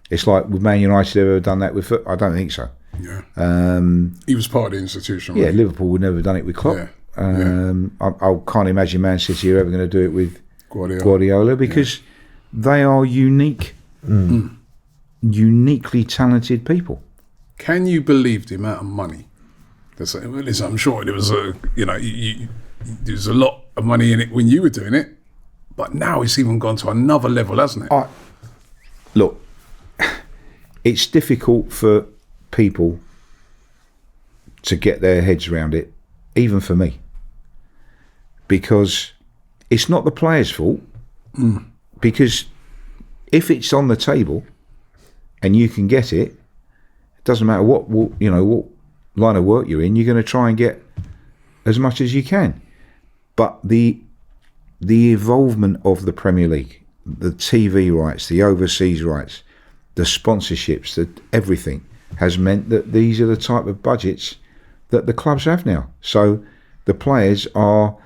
It's like, would Man United ever done that with... I don't think so. Yeah. He was part of the institution. Yeah, Liverpool would never have done it with Klopp. I can't imagine Man City are ever going to do it with Guardiola because they are uniquely talented people. Can you believe the amount of money? Listen, I'm sure there was there was a lot of money in it when you were doing it, but now it's even gone to another level, hasn't it? Look, it's difficult for people to get their heads around it, even for me, because it's not the players' fault. Because if it's on the table and you can get it, doesn't matter what line of work you're in, you're going to try and get as much as you can. But the involvement of the Premier League, the TV rights, the overseas rights, the sponsorships, everything has meant that these are the type of budgets that the clubs have now. So the players are...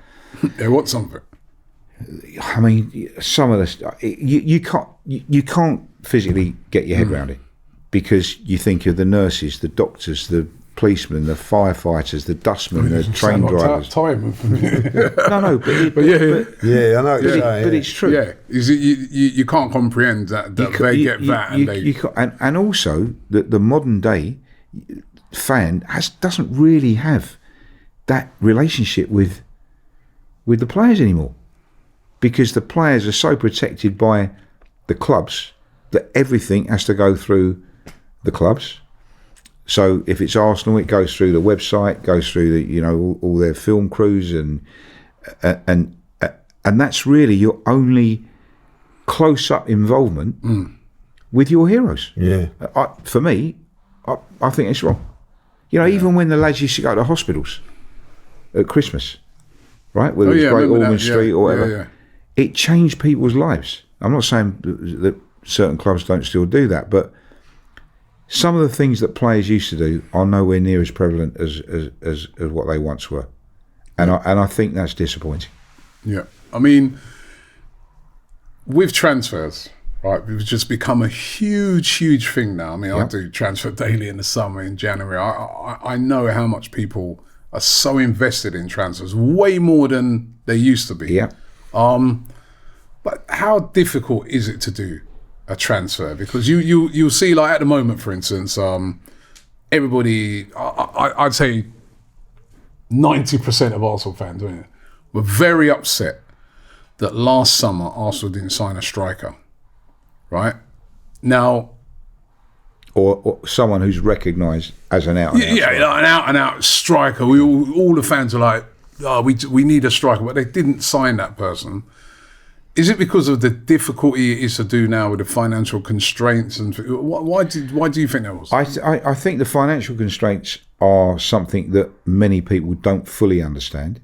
They want something. I mean, some of this you can't physically get your head around it, because you think of the nurses, the doctors, the policemen, the firefighters, the dustmen, the train drivers. No, I know what you're saying. But it's true. Yeah, you can't comprehend that they get that, and also the modern day. fan doesn't really have that relationship with the players anymore, because the players are so protected by the clubs that everything has to go through the clubs. So if it's Arsenal, it goes through the website, goes through the all their film crews, and that's really your only close-up involvement with your heroes. Yeah. For me, I think it's wrong. Even when the lads used to go to hospitals at Christmas, right? Whether it was Great Ormond Street or whatever, it changed people's lives. I'm not saying that certain clubs don't still do that, but some of the things that players used to do are nowhere near as prevalent as what they once were, and I think that's disappointing. Yeah, I mean, with transfers, right, we've just become a huge thing now. I mean, I do transfer daily in the summer, in January. I know how much people are so invested in transfers, way more than they used to be. Yeah. But how difficult is it to do a transfer? Because you'll see, like at the moment, for instance, everybody, I'd say 90% of Arsenal fans, were very upset that last summer Arsenal didn't sign a striker, right? Now, or someone who's recognised as an out-and-out striker. An out-and-out striker. All the fans are like, we need a striker, but they didn't sign that person. Is it because of the difficulty it is to do now with the financial constraints? And why do you think that was? I think the financial constraints are something that many people don't fully understand,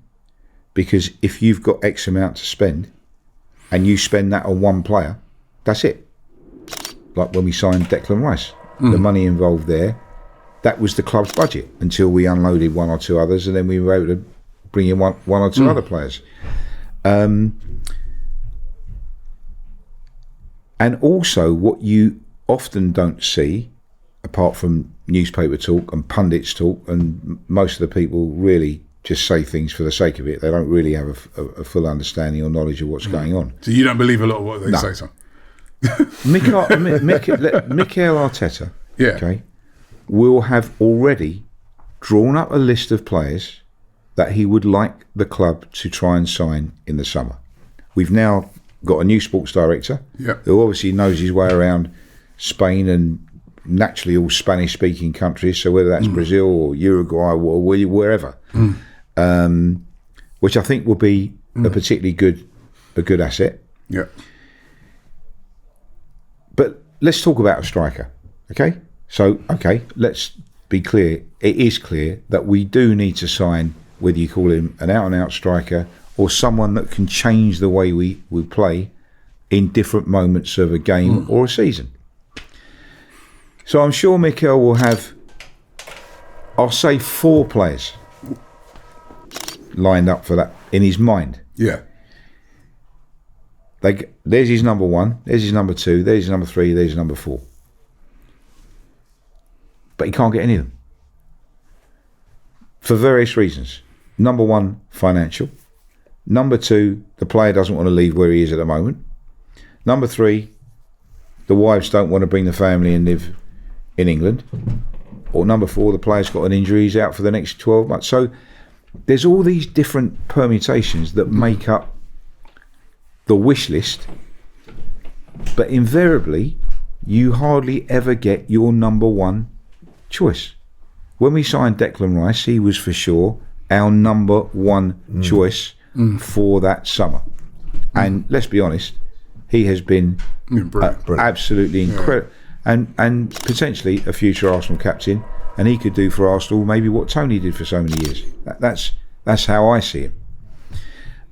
because if you've got X amount to spend and you spend that on one player, that's it. Like when we signed Declan Rice, the money involved there, that was the club's budget until we unloaded one or two others, and then we were able to bring in one or two other players. And also, what you often don't see, apart from newspaper talk and pundits talk, and most of the people really just say things for the sake of it. They don't really have a full understanding or knowledge of what's going on. So you don't believe a lot of what they say, so? Mikel Arteta, okay, will have already drawn up a list of players that he would like the club to try and sign in the summer. We've now got a new sports director who obviously knows his way around Spain and naturally all Spanish-speaking countries, so whether that's Brazil or Uruguay or wherever, which I think will be a particularly good asset. Yeah. But let's talk about a striker, okay? So, let's be clear. It is clear that we do need to sign, whether you call him an out-and-out striker or someone that can change the way we play in different moments of a game or a season. So I'm sure Mikel will have, I'll say 4 players lined up for that in his mind. Yeah. There's his number 1, there's his number 2, there's his number 3, there's his number 4. But he can't get any of them. For various reasons. Number 1, financial. Number 2, the player doesn't want to leave where he is at the moment. Number 3, the wives don't want to bring the family and live in England. Or number 4, the player's got an injury, he's out for the next 12 months. So there's all these different permutations that make up the wish list, but invariably you hardly ever get your number 1 choice. When we signed Declan Rice, he was for sure our number 1 choice for that summer. And let's be honest, he has been absolutely incredible, and potentially a future Arsenal captain, and he could do for Arsenal maybe what Tony did for so many years. That's how I see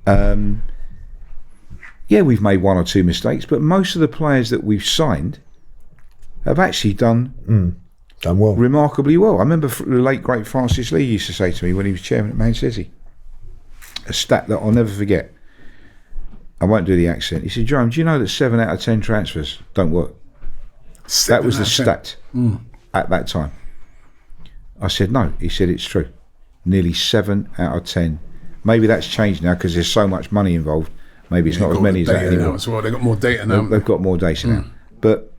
him. We've made 1 or 2 mistakes, but most of the players that we've signed have actually done well, remarkably well. I remember the late great Francis Lee used to say to me when he was chairman at Man City, a stat that I'll never forget. I won't do the accent. He said, Jerome, do you know that 7 out of 10 transfers don't work? That was the stat at that time. I said, no. He said, it's true. Nearly 7 out of 10. Maybe that's changed now because there's so much money involved. Maybe it's not as many as that anymore. As well. They've got more data now. They've got more data now. But,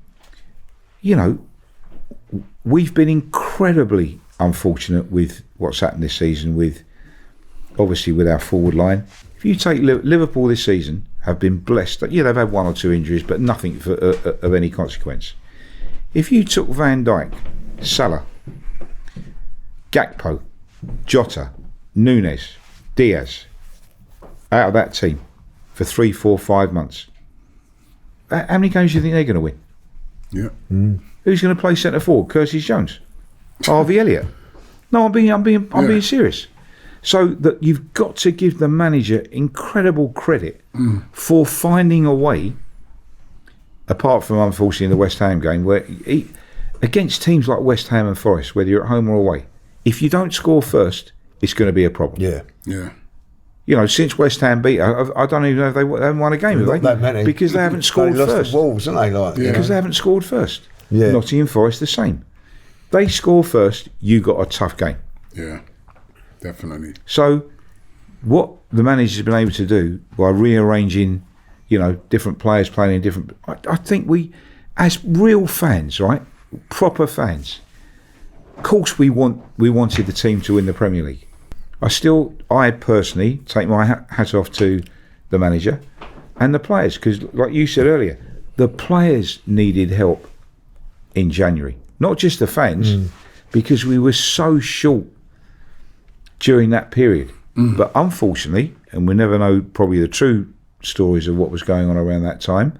we've been incredibly unfortunate with what's happened this season with our forward line. If you take Liverpool this season, have been blessed. Yeah, they've had 1 or 2 injuries, but nothing of any consequence. If you took Van Dijk, Salah, Gakpo, Jota, Nunes, Diaz out of that team for 3, 4, 5 months, how many games do you think they're going to win? Yeah. Who's going to play centre forward? Curtis Jones, Harvey Elliott. No, I'm being serious. So that you've got to give the manager incredible credit for finding a way, apart from unfortunately the West Ham game, where against teams like West Ham and Forest, whether you're at home or away, if you don't score first, it's going to be a problem. Yeah. You know, since West Ham beat, I don't even know if they haven't won a game, have they? That many. Because they haven't scored they lost first. The Wolves, haven't they? Because they haven't scored first. Yeah. Nottingham Forest the same. They score first, you got a tough game. Yeah, definitely. So, what the manager's been able to do by rearranging, different players playing in different. I think we, as real fans, right, proper fans, of course we wanted the team to win the Premier League. I personally take my hat off to the manager and the players, because like you said earlier, the players needed help in January, not just the fans, because we were so short during that period. But unfortunately, and we never know probably the true stories of what was going on around that time,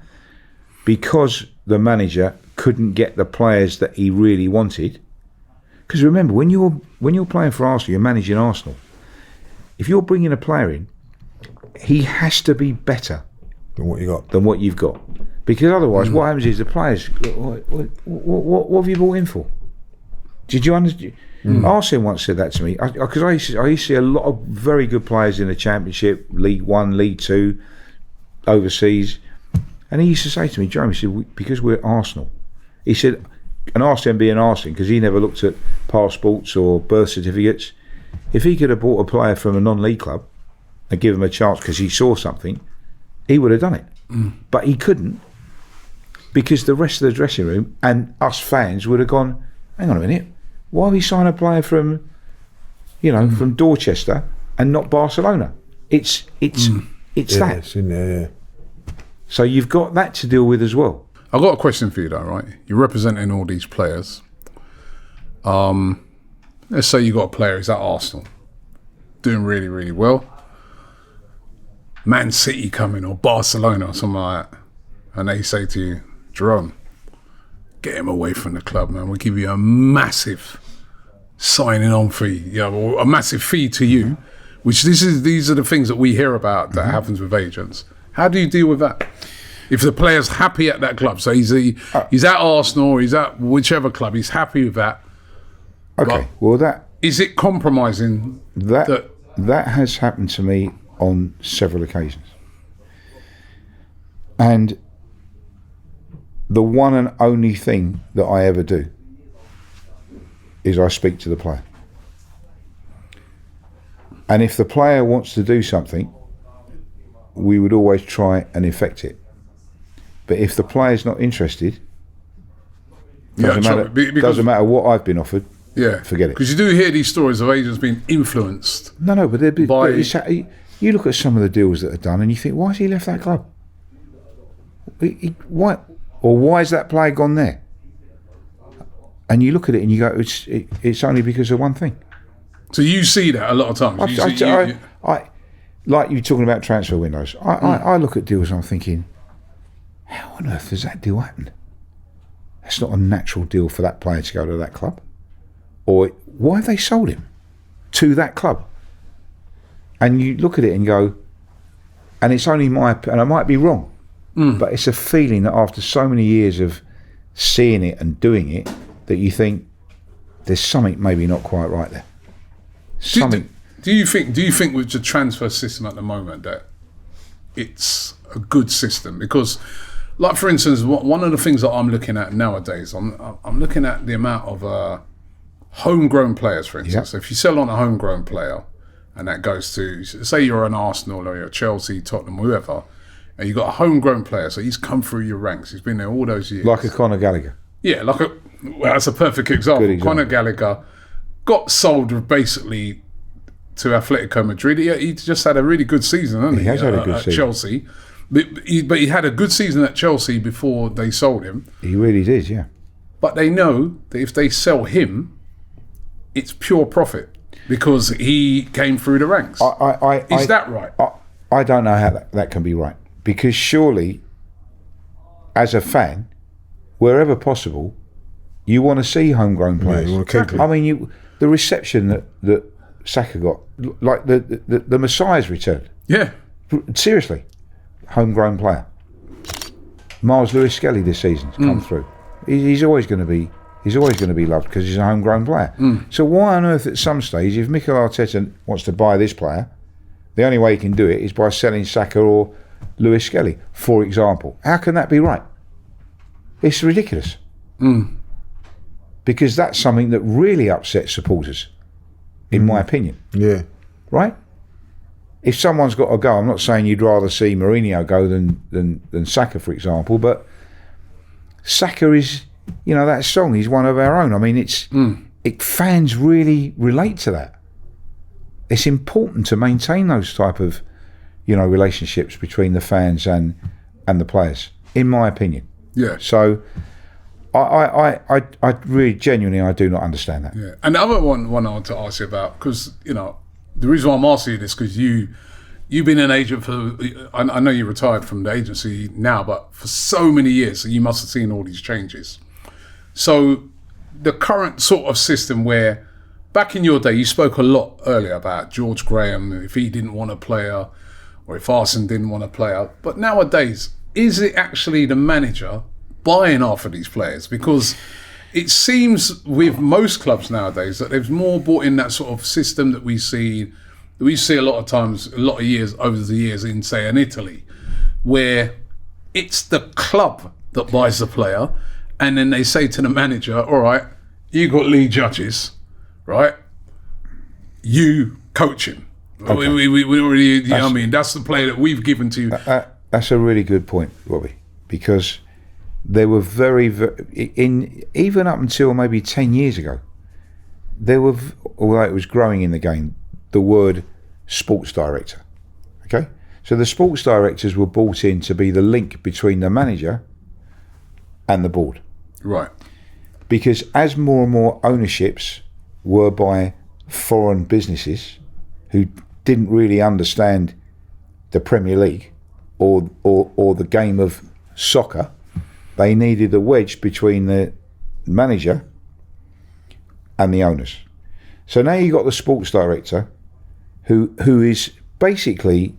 because the manager couldn't get the players that he really wanted. Because remember, when you're playing for Arsenal, you're managing Arsenal. If you're bringing a player in, he has to be better than what you've got. Because otherwise, what happens is the players, what have you brought in for? Did you understand? Arsène once said that to me, because I used to see a lot of very good players in the Championship, League 1, League 2, overseas, and he used to say to me, Jerome, he said, because we're Arsenal, he said, and Arsène being Arsène, because he never looked at passports or birth certificates, if he could have bought a player from a non-league club and give him a chance because he saw something, he would have done it. But he couldn't, because the rest of the dressing room and us fans would have gone, hang on a minute, why are we signing a player from, from Dorchester and not Barcelona? It's that. It's in there, yeah. So you've got that to deal with as well. I've got a question for you though, right? You're representing all these players. Let's say you got a player who's at Arsenal, doing really, really well. Man City coming, or Barcelona or something like that, and they say to you, Jerome, get him away from the club, man. We'll give you a massive signing on fee, or a massive fee to you, which these are the things that we hear about that happens with agents. How do you deal with that? If the player's happy at that club, so he's at Arsenal, or he's at whichever club, he's happy with that. Okay, well that... Is it compromising? That has happened to me on several occasions. And the one and only thing that I ever do is I speak to the player. And if the player wants to do something, we would always try and effect it. But if the player's not interested, doesn't matter what I've been offered, forget it. Because you do hear these stories of agents being influenced. No, but you look at some of the deals that are done and you think, why has he left that club? Why? Or why has that player gone there? And you look at it and you go, it's only because of one thing. So you see that a lot of times. Like you talking about transfer windows. I look at deals and I'm thinking, how on earth has that deal happened? That's not a natural deal for that player to go to that club. Or why have they sold him to that club? And you look at it and go, and it's only and I might be wrong, but it's a feeling that after so many years of seeing it and doing it, that you think there's something maybe not quite right there. Do you think with the transfer system at the moment that it's a good system? Because, like for instance, one of the things that I'm looking at nowadays, I'm looking at the amount of homegrown players, for instance. So if you sell on a homegrown player, and that goes to, say you're an Arsenal or you're Chelsea, Tottenham, whoever, and you've got a homegrown player, so he's come through your ranks, he's been there all those years. Like a Conor Gallagher. Yeah, that's a perfect example. Conor Gallagher got sold basically to Atletico Madrid. He just had a really good season, hasn't he? He has had a good season. At Chelsea. But he had a good season at Chelsea before they sold him. He really did, yeah. But they know that if they sell him, it's pure profit because he came through the ranks. Is that right? I don't know how that can be right. Because surely, as a fan, wherever possible, you want to see homegrown players. Yeah, you want to keep it. I mean, the reception that Saka got, like the Messiah's return. Yeah. Seriously, homegrown player. Miles Lewis-Skelly this season's come through. He's always going to be loved because he's a homegrown player. So why on earth at some stage, if Mikel Arteta wants to buy this player, the only way he can do it is by selling Saka or Lewis-Skelly, for example. How can that be right? It's ridiculous. Because that's something that really upsets supporters, in my opinion. Yeah. Right? If someone's got to go, I'm not saying you'd rather see Mourinho go than Saka, for example, but Saka is, that song, he's one of our own. I mean, fans really relate to that. It's important to maintain those type of, relationships between the fans and the players, in my opinion. Yeah. So I really genuinely I do not understand that. Yeah. And the other one I want to ask you about, because the reason why I'm asking you this, because you've been an agent for, I know you retired from the agency now, but for so many years, so you must have seen all these changes. So the current sort of system where, back in your day, you spoke a lot earlier about George Graham, if he didn't want a player, or if Arsène didn't want a player. But nowadays, is it actually the manager buying half of these players? Because it seems with most clubs nowadays that there's more bought in that sort of system that we see a lot of times, a lot of years over the years in, say, in Italy, where it's the club that buys the player, and then they say to the manager, all right, you got lead judges, right? You coach him. Okay. We already, you know what I mean? That's the player that we've given to you. That's a really good point, Robbie, because there were even up until maybe 10 years ago, although it was growing in the game, the word sports director. Okay? So the sports directors were brought in to be the link between the manager and the board. Right. Because as more and more ownerships were by foreign businesses who didn't really understand the Premier League or the game of soccer, they needed a wedge between the manager and the owners. So now you've got the sports director who is basically,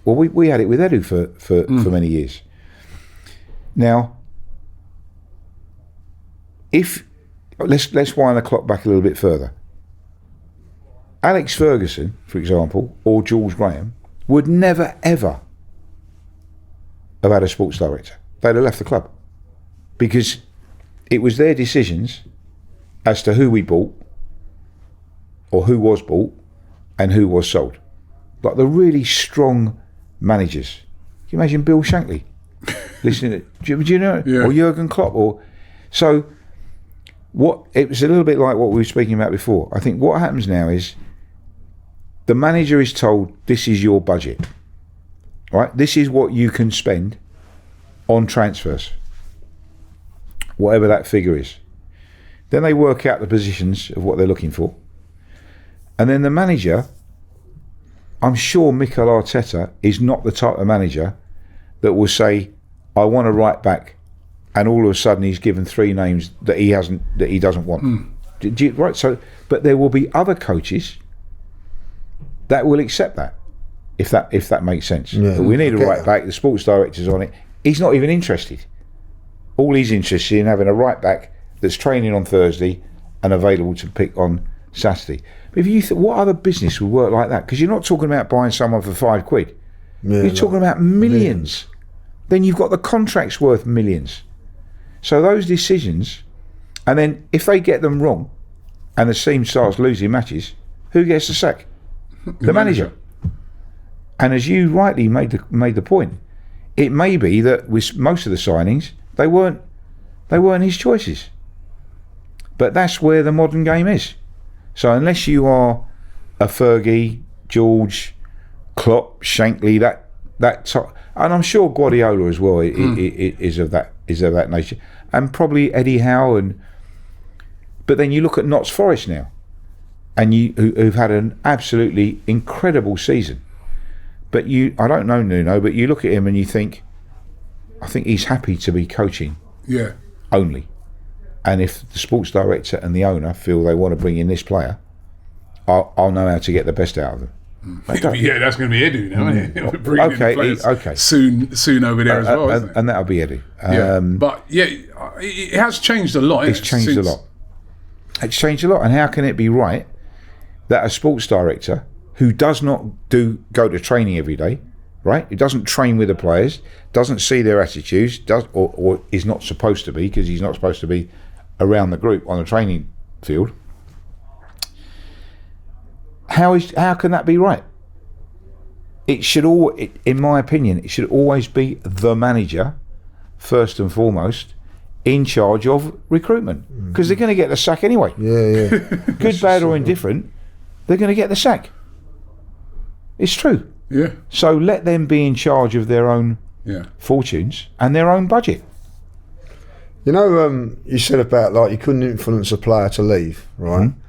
we had it with Edu for many years. Now, let's wind the clock back a little bit further. Alex Ferguson, for example, or George Graham would never ever have had a sports director. They'd have left the club because it was their decisions as to who we bought or who was bought and who was sold. Like the really strong managers. Can you imagine Bill Shankly listening to, do you know? Yeah. Or Jurgen Klopp? So it was a little bit like what we were speaking about before. I think what happens now is the manager is told, this is your budget, right? This is what you can spend on transfers, whatever that figure is. Then they work out the positions of what they're looking for. And then the manager, I'm sure Mikel Arteta is not the type of manager that will say, I want a right back, and all of a sudden he's given three names that he doesn't want. Right? So, but there will be other coaches that will accept that, if that makes sense. Yeah, but we need a right back. The sports director's on it. He's not even interested. All he's interested in having a right back that's training on Thursday and available to pick on Saturday. But if you what other business would work like that? Because you're not talking about buying someone for £5. You're talking about millions. Then you've got the contracts worth millions. So those decisions, and then if they get them wrong, and the team starts losing matches, who gets the sack? The manager. And as you rightly made the point, it may be that with most of the signings, they weren't his choices. But that's where the modern game is. So unless you are a Fergie, George, Klopp, Shankly, that type, and I'm sure Guardiola as well is of that nature, and probably Eddie Howe, but then you look at Notts Forest now, and who've had an absolutely incredible season. But I don't know Nuno, but you look at him and you think, I think he's happy to be coaching. Yeah. Only. And if the sports director and the owner feel they want to bring in this player, I'll know how to get the best out of them. Yeah, that's going to be Edu now, isn't it? Okay. Soon over there as well, isn't it? And that'll be Edu. But yeah, it has changed a lot. It's changed a lot. It's changed a lot. And how can it be right that a sports director who does not go to training every day, right? Who doesn't train with the players, doesn't see their attitudes, or is not supposed to be, because he's not supposed to be around the group on the training field. How can that be right? It should in my opinion, it should always be the manager, first and foremost, in charge of recruitment, because they're going to get the sack anyway. Yeah. Good, bad, or indifferent, they're going to get the sack. It's true. Yeah. So let them be in charge of their own fortunes and their own budget. You know, you said about like you couldn't influence a player to leave, right? Mm-hmm.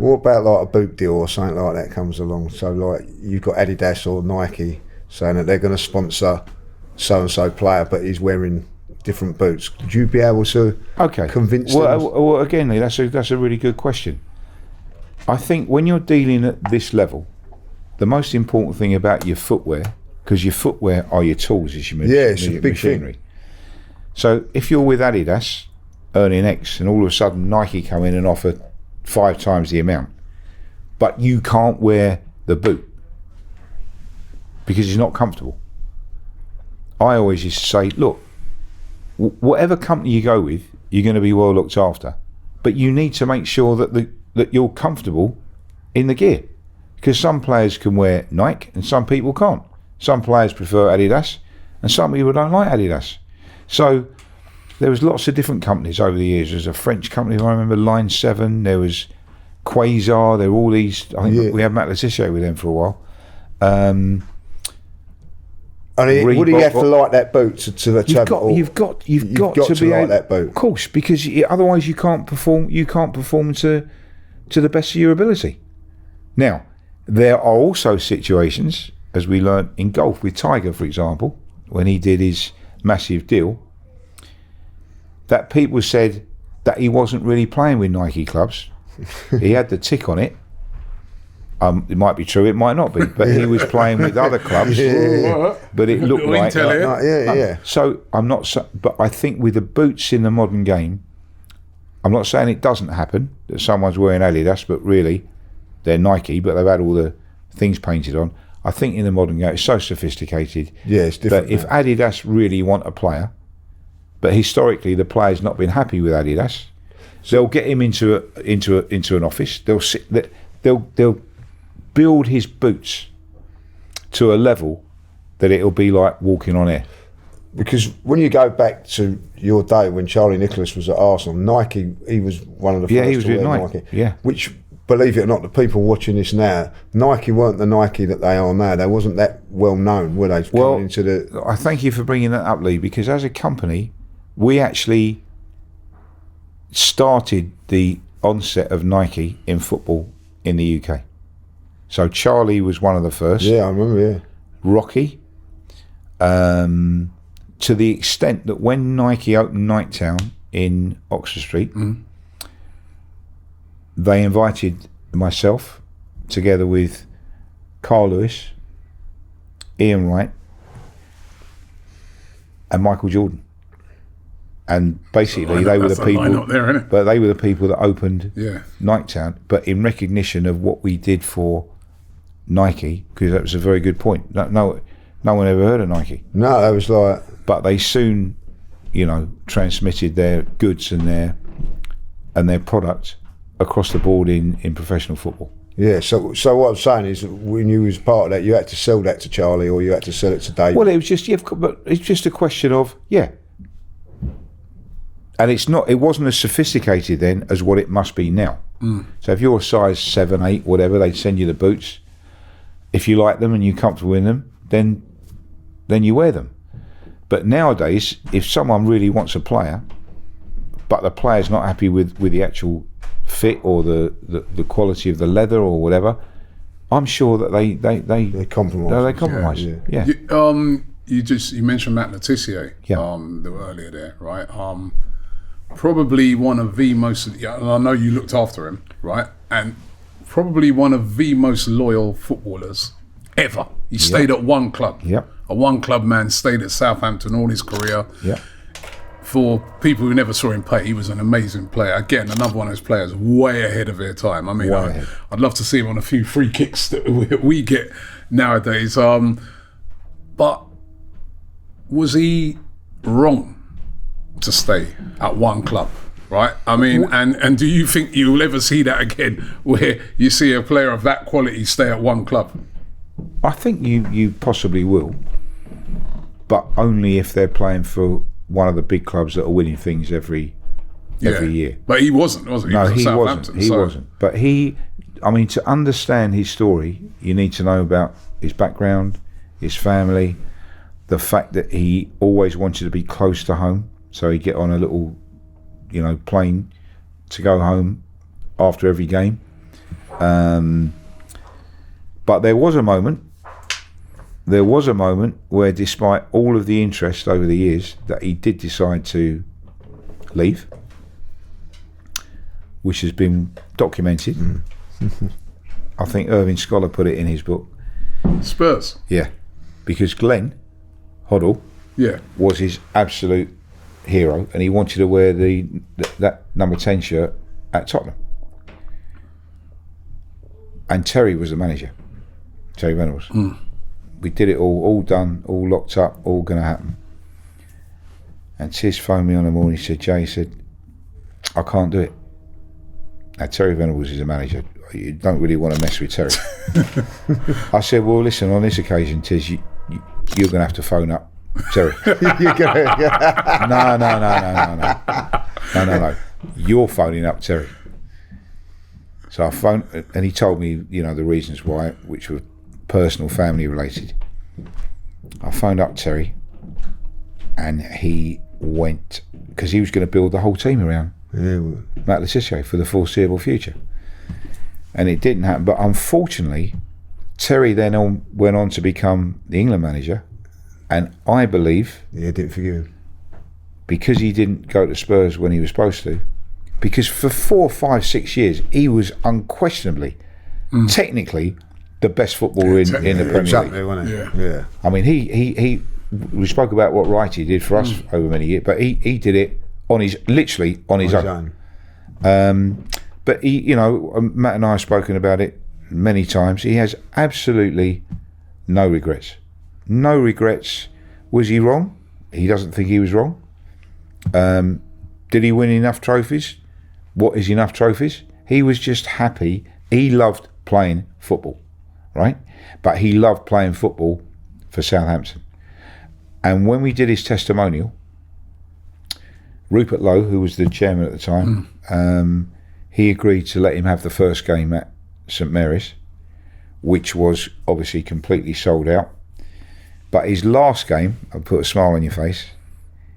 What about like a boot deal or something like that comes along? So like you've got Adidas or Nike saying that they're going to sponsor so-and-so player, but he's wearing different boots. Could you be able to convince them? Well, again, Lee, that's a really good question. I think when you're dealing at this level, the most important thing about your footwear, because your footwear are your tools, as you mentioned, it's a big machinery. Thing. So if you're with Adidas earning X, and all of a sudden Nike come in and offer 5 times the amount, but you can't wear the boot because it's not comfortable. I always used to say, look, whatever company you go with, you're going to be well looked after, but you need to make sure that you're comfortable in the gear, because some players can wear Nike and some people can't. Some players prefer Adidas and some people don't like Adidas. So there was lots of different companies over the years. There's a French company, I remember, Line 7. There was Quasar. There were all these. I think we had Matt Letitia with them for a while. Would he have to like that boot to travel? You've got to be like that boot, of course, because otherwise you can't perform. You can't perform to the best of your ability. Now, there are also situations, as we learned in golf with Tiger, for example, when he did his massive deal, that people said that he wasn't really playing with Nike clubs. He had the tick on it. It might be true, it might not be, but he was playing with other clubs. But it looked like So I'm not. But I think with the boots in the modern game, I'm not saying it doesn't happen that someone's wearing Adidas, but really they're Nike, but they've had all the things painted on. I think in the modern game it's so sophisticated. Yeah, it's different. That if Adidas really want a player, but historically the player's not been happy with Adidas, they'll get him into an office. They'll build his boots to a level that it'll be like walking on air. Because when you go back to your day when Charlie Nicholas was at Arsenal, Nike, he was one of the first to wear Nike. Yeah. Which, believe it or not, the people watching this now, Nike weren't the Nike that they are now. They wasn't that well known, were they? Well, I thank you for bringing that up, Lee, because as a company, we actually started the onset of Nike in football in the UK. So Charlie was one of the first. Yeah, I remember, yeah. Rocky. To the extent that when Nike opened Nighttown in Oxford Street, they invited myself, together with Carl Lewis, Ian Wright, and Michael Jordan. And basically, they were the people. But they were the people that opened Nighttown. But in recognition of what we did for Nike, because that was a very good point. No one ever heard of Nike. No, that was like. But they soon, transmitted their goods and their product across the board in professional football. Yeah. So what I'm saying is, when you was part of that, you had to sell that to Charlie, or you had to sell it to David. Well, it was just but it's just a question of And it wasn't as sophisticated then as what it must be now. So if you're a size 7, 8, whatever, they'd send you the boots. If you like them and you're comfortable in them, then you wear them. But nowadays, if someone really wants a player, but the player's not happy with the actual fit or the quality of the leather or whatever, I'm sure that they compromise. They compromise. Yeah. You mentioned Matt Letizia earlier there, right? Probably one of the most, and I know you looked after him, right? And probably one of the most loyal footballers ever. He stayed at one club. Yep. A one-club man, stayed at Southampton all his career. Yeah. For people who never saw him play, he was an amazing player. Again, another one of those players way ahead of their time. I mean, I'd love to see him on a few free kicks that we get nowadays. But was he wrong to stay at one club? Right? I mean, and do you think you'll ever see that again, where you see a player of that quality stay at one club? I think you possibly will, but only if they're playing for one of the big clubs that are winning things every year. But he wasn't, was he? No, he wasn't. But to understand his story, you need to know about his background, his family, the fact that he always wanted to be close to home, so he'd get on a little, plane to go home after every game. But there was a moment where, despite all of the interest over the years, that he did decide to leave, which has been documented. I think Irving Scholar put it in his book. Spurs? Yeah. Because Glenn Hoddle was his absolute hero, and he wanted to wear that number 10 shirt at Tottenham. And Terry was the manager. Terry Venables. We did it all done, all locked up, all going to happen. And Tiz phoned me on the morning. He said, Jay, I can't do it. Now, Terry Venables is a manager. You don't really want to mess with Terry. I said, well, listen, on this occasion, Tiz, you're going to have to phone up Terry. No. You're phoning up Terry. So I phoned, and he told me, the reasons why, which were personal, family related. I phoned up Terry, and he went, because he was going to build the whole team around Matt Letizia for the foreseeable future. And it didn't happen. But unfortunately, Terry then went on to become the England manager, and I believe... didn't forgive him. Because he didn't go to Spurs when he was supposed to, because for 4, 5, 6 years, he was unquestionably, technically, the best footballer in the Premier League. Wasn't he? Yeah. I mean, we spoke about what Wrighty did for us over many years, but he did it literally on his own. But Matt and I have spoken about it many times. He has absolutely no regrets. No regrets. Was he wrong? He doesn't think he was wrong. Did he win enough trophies? What is enough trophies? He was just happy. He loved playing football, right? But he loved playing football for Southampton. And when we did his testimonial, Rupert Lowe, who was the chairman at the time, he agreed to let him have the first game at St Mary's, which was obviously completely sold out. But his last game, I'll put a smile on your face,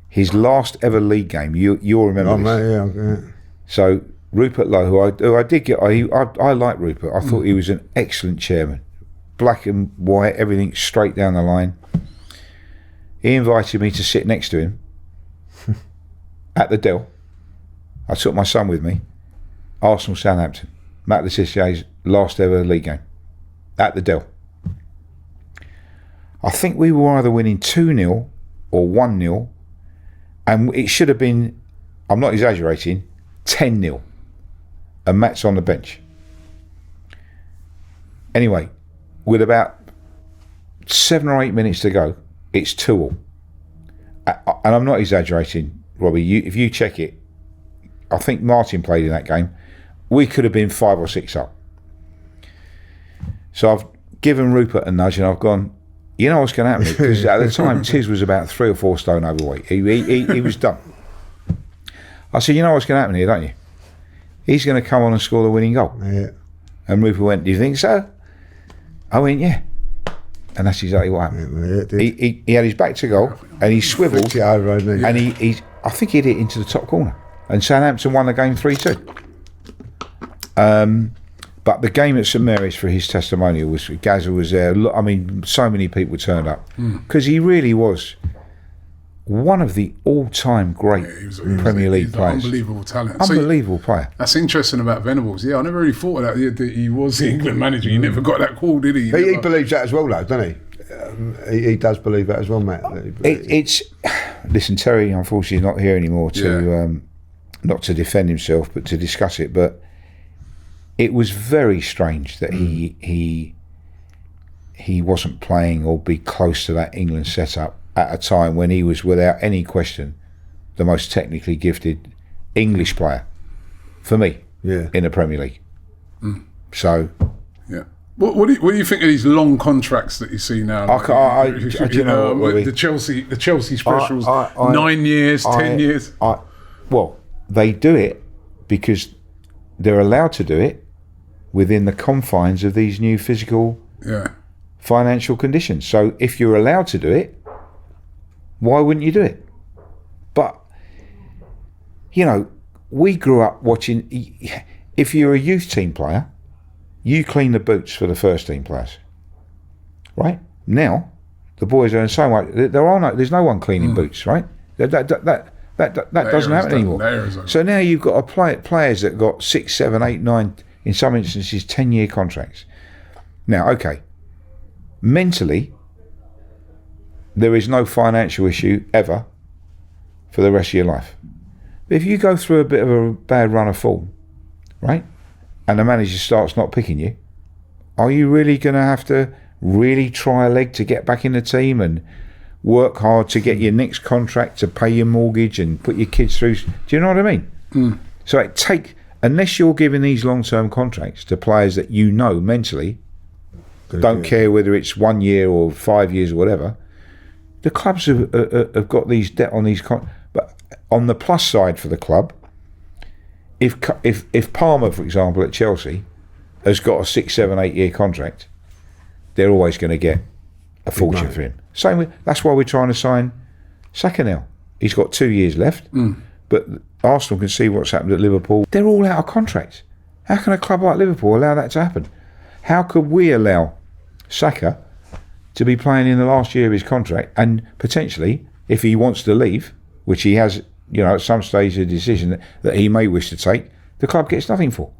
his last ever league game, you'll remember this. Yeah. So Rupert Lowe, who I did get, I like Rupert. I thought he was an excellent chairman. Black and white, everything straight down the line. He invited me to sit next to him at the Dell. I took my son with me. Arsenal Southampton. Matt Letizier's last ever league game at the Dell. I think we were either winning 2-0 or 1-0, and it should have been, I'm not exaggerating, 10-0, and Matt's on the bench. Anyway, with about 7 or 8 minutes to go, it's 2-2. And I'm not exaggerating, Robbie, if you check it, I think Martin played in that game, we could have been 5 or 6 up. So I've given Rupert a nudge and I've gone, you know what's going to happen? Because at the time, Tiz was about 3 or 4 stone overweight. He was done. I said, you know what's going to happen here, don't you? He's going to come on and score the winning goal. Yeah. And Rupert went, do you think so? I went, yeah. And that's exactly what happened. Yeah, he had his back to goal and he swiveled and he I think he hit it into the top corner. And Southampton won the game 3-2. But the game at St Mary's, for his testimonial, was Gazza was there. I mean, so many people turned up because he really was one of the all-time great Premier League players. Unbelievable talent. Unbelievable player. That's interesting about Venables. Yeah, I never really thought of that he was the England manager. He never got that call, did he? He believes that as well, though, doesn't he? He does believe that as well, Matt. Listen, Terry, unfortunately, is not here anymore to not to defend himself, but to discuss it. But it was very strange that he wasn't playing or be close to that England setup at a time when he was, without any question, the most technically gifted English player for me in the Premier League. So, yeah. What do you think of these long contracts that you see now? The Chelsea specials, 9 years, 10 years. Well, they do it because they're allowed to do it within the confines of these new physical, financial conditions. So if you're allowed to do it, why wouldn't you do it? But we grew up watching. If you're a youth team player, you clean the boots for the first team players, right? Now, the boys are in so much. There's no one cleaning boots, right? That doesn't happen anymore. So now you've got players that got 6, 7, 8, 9, in some instances 10-year contracts. Now, okay, mentally, there is no financial issue ever for the rest of your life. But if you go through a bit of a bad run of form, right, and the manager starts not picking you, are you really going to have to really try a leg to get back in the team and work hard to get your next contract, to pay your mortgage and put your kids through? Do you know what I mean? So unless you're giving these long-term contracts to players that mentally don't care whether it's 1 year or 5 years or whatever, the clubs have got these debt on these but on the plus side for the club, if Palmer, for example, at Chelsea has got a 6, 7, 8 year contract, they're always going to get a fortune for him. Same with, that's why we're trying to sign Saka now. He's got 2 years left, but Arsenal can see what's happened at Liverpool. They're all out of contract. How can a club like Liverpool allow that to happen? How could we allow Saka to be playing in the last year of his contract, and potentially, if he wants to leave, which he has, at some stage a decision that he may wish to take, the club gets nothing for.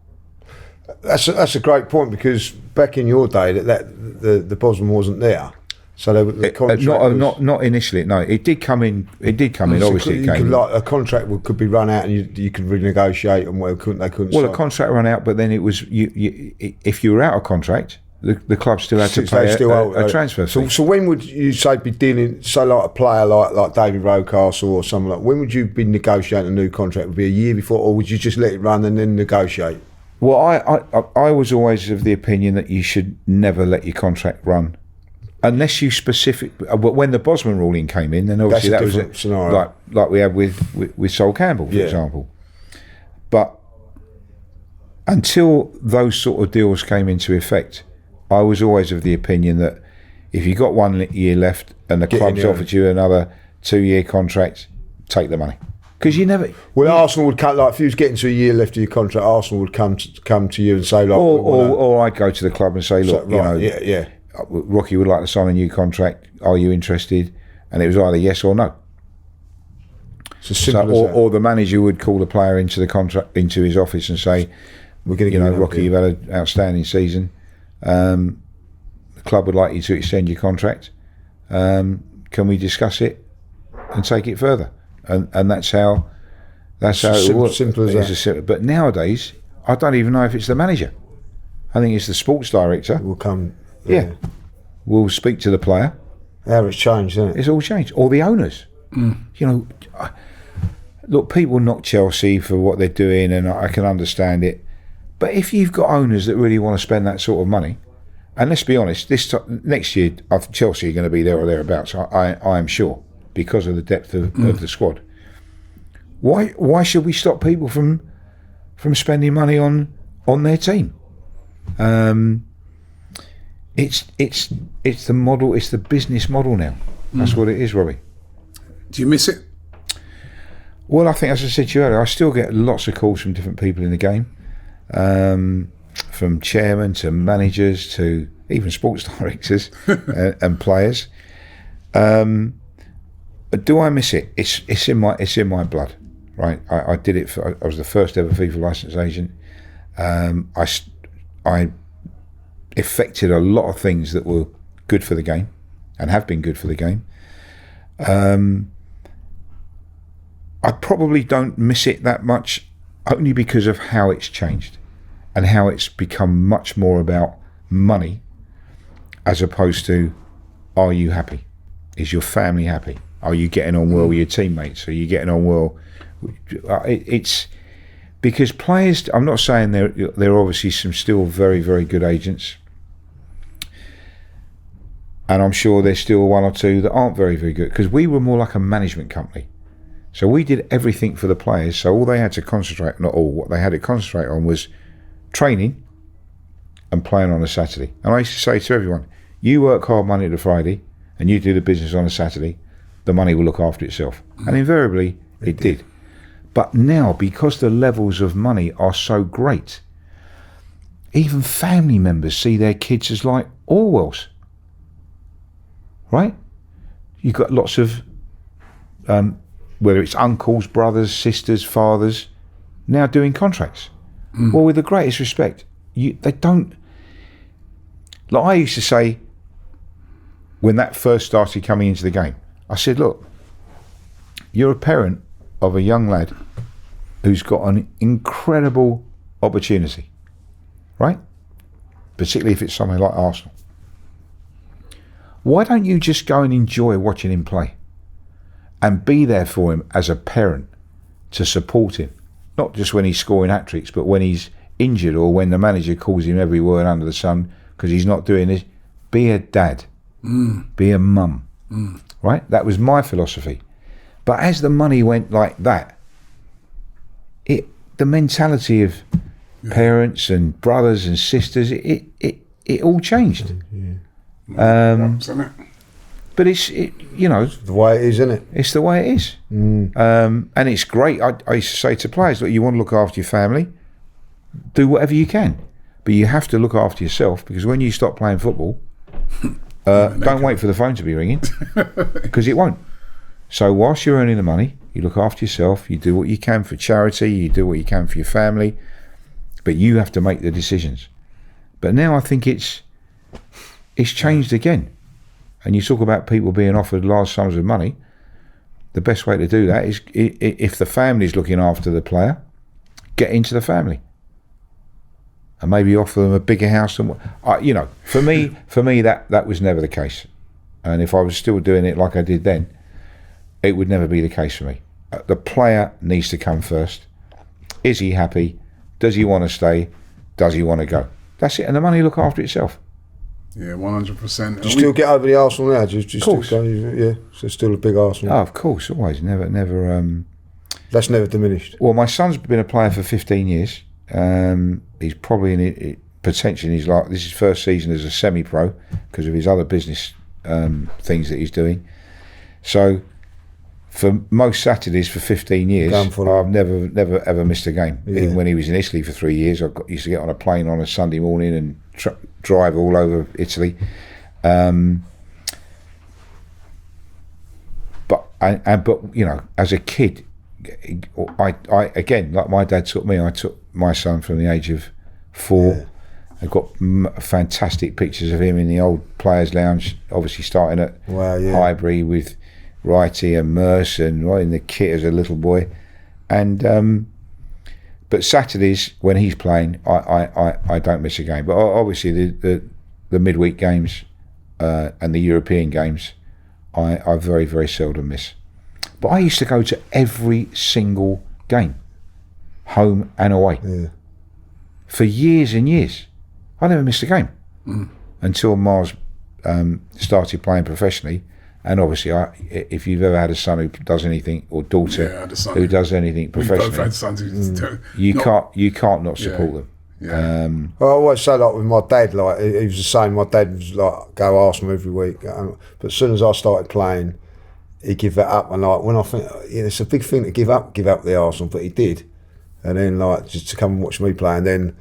That's a great point, because back in your day the Bosman wasn't there, so the contract not initially. No, it did come in. It did come in. Obviously, a contract could be run out, and you could renegotiate, and they couldn't. Well, a contract ran out, but then it was if you were out of contract, the club still had to pay a transfer fee. So when would you say be dealing, like a player like David Rocastle or someone like, when would you be negotiating a new contract? Would it be a year before, or would you just let it run and then negotiate? Well, I was always of the opinion that you should never let your contract run unless you but when the Bosman ruling came in, then obviously that was a scenario like we had with Sol Campbell, for example. But until those sort of deals came into effect, I was always of the opinion that if you got 1 year left and the club's offered you another 2 year contract, take the money. Because you never. Well, Arsenal would come, if you was getting to a year left of your contract, Arsenal would come to you and say, or I'd go to the club and say, look, Rocky would like to sign a new contract. Are you interested? And it was either yes or no. Or the manager would call the player into his office and say, we're going to Rocky, you've had an outstanding season. The club would like you to extend your contract. Can we discuss it and take it further? And that's how it works. Simple as that. But nowadays, I don't even know if it's the manager. I think it's the sports director. Will come. We'll speak to the player. How it's changed, isn't it? It's all changed. Or the owners. Look, people knock Chelsea for what they're doing, and I can understand it. But if you've got owners that really want to spend that sort of money, and let's be honest, next year, Chelsea are going to be there or thereabouts, I am sure, because of the depth of the squad. Why should we stop people from spending money on their team? It's the model. It's the business model now. That's what it is, Robbie. Do you miss it? Well, I think, as I said to you earlier, I still get lots of calls from different people in the game, from chairmen to managers to even sports directors and players. Do I miss it? It's in my blood, right? I did it. I was the first ever FIFA licensed agent. I effected a lot of things that were good for the game and have been good for the game. I probably don't miss it that much, only because of how it's changed and how it's become much more about money as opposed to, are you happy? Is your family happy? Are you getting on well with your teammates? Are you getting on well? It's because players, I'm not saying there are obviously some still very, very good agents, and I'm sure there's still one or two that aren't very, very good, because we were more like a management company. So we did everything for the players. So all they had to concentrate, not all, what they had to concentrate on was training and playing on a Saturday. And I used to say to everyone, you work hard Monday to Friday and you do the business on a Saturday, the money will look after itself. And invariably it did. But now, because the levels of money are so great, even family members see their kids as like Orwells. Right? You've got lots of whether it's uncles, brothers, sisters, fathers, now doing contracts. Well, with the greatest respect, they don't. Like I used to say, when that first started coming into the game, I said, look, you're a parent of a young lad who's got an incredible opportunity, right? Particularly if it's something like Arsenal. Why don't you just go and enjoy watching him play and be there for him as a parent to support him? Not just when he's scoring hat-tricks, but when he's injured or when the manager calls him every word under the sun because he's not doing this. Be a dad. Be a mum. Right? That was my philosophy. But as the money went like that, the mentality of parents and brothers and sisters, it all changed. But it's the way it is, isn't it? It's the way it is. And it's great. I used to say to players, look, you want to look after your family, do whatever you can, but you have to look after yourself, because when you stop playing football, don't wait for the phone to be ringing, because it won't. So whilst you're earning the money, you look after yourself, you do what you can for charity, you do what you can for your family, but you have to make the decisions. But now I think it's changed again. And you talk about people being offered large sums of money. The best way to do that is, if the family's looking after the player, get into the family and maybe offer them a bigger house than for me that was never the case. And if I was still doing it like I did then, it would never be the case for me. The player needs to come first. Is he happy? Does he want to stay? Does he want to go? That's it, and the money will look after itself. Yeah, 100%. Do you still get over the Arsenal now? Do you of course. So still a big Arsenal. Oh, of course, always. Never. That's never diminished. Well, my son's been a player for 15 years. He's probably potentially in this is his first season as a semi-pro because of his other business things that he's doing. So for most Saturdays for 15 years, I've never ever missed a game. Yeah. Even when he was in Italy for 3 years, used to get on a plane on a Sunday morning and drive all over Italy. But as a kid, I again, like my dad took me, I took my son from the age of 4. Yeah. I've got fantastic pictures of him in the old Players' Lounge, obviously starting at Highbury with Wrighty and Merce and right in the kit as a little boy. And but Saturdays when he's playing, I don't miss a game. But obviously the midweek games and the European games, I very, very seldom miss. But I used to go to every single game, home and away, for years and years. I never missed a game until Mars started playing professionally, And obviously, if you've ever had a son who does anything, or daughter who does anything professionally, both had sons you can't not support them. Yeah. I always say, like, with my dad, like, he was the same. My dad was like, go Arsenal every week. But as soon as I started playing, he give that up. And like, when I think, it's a big thing to give up the Arsenal, but he did. And then, like, just to come and watch me play, and then,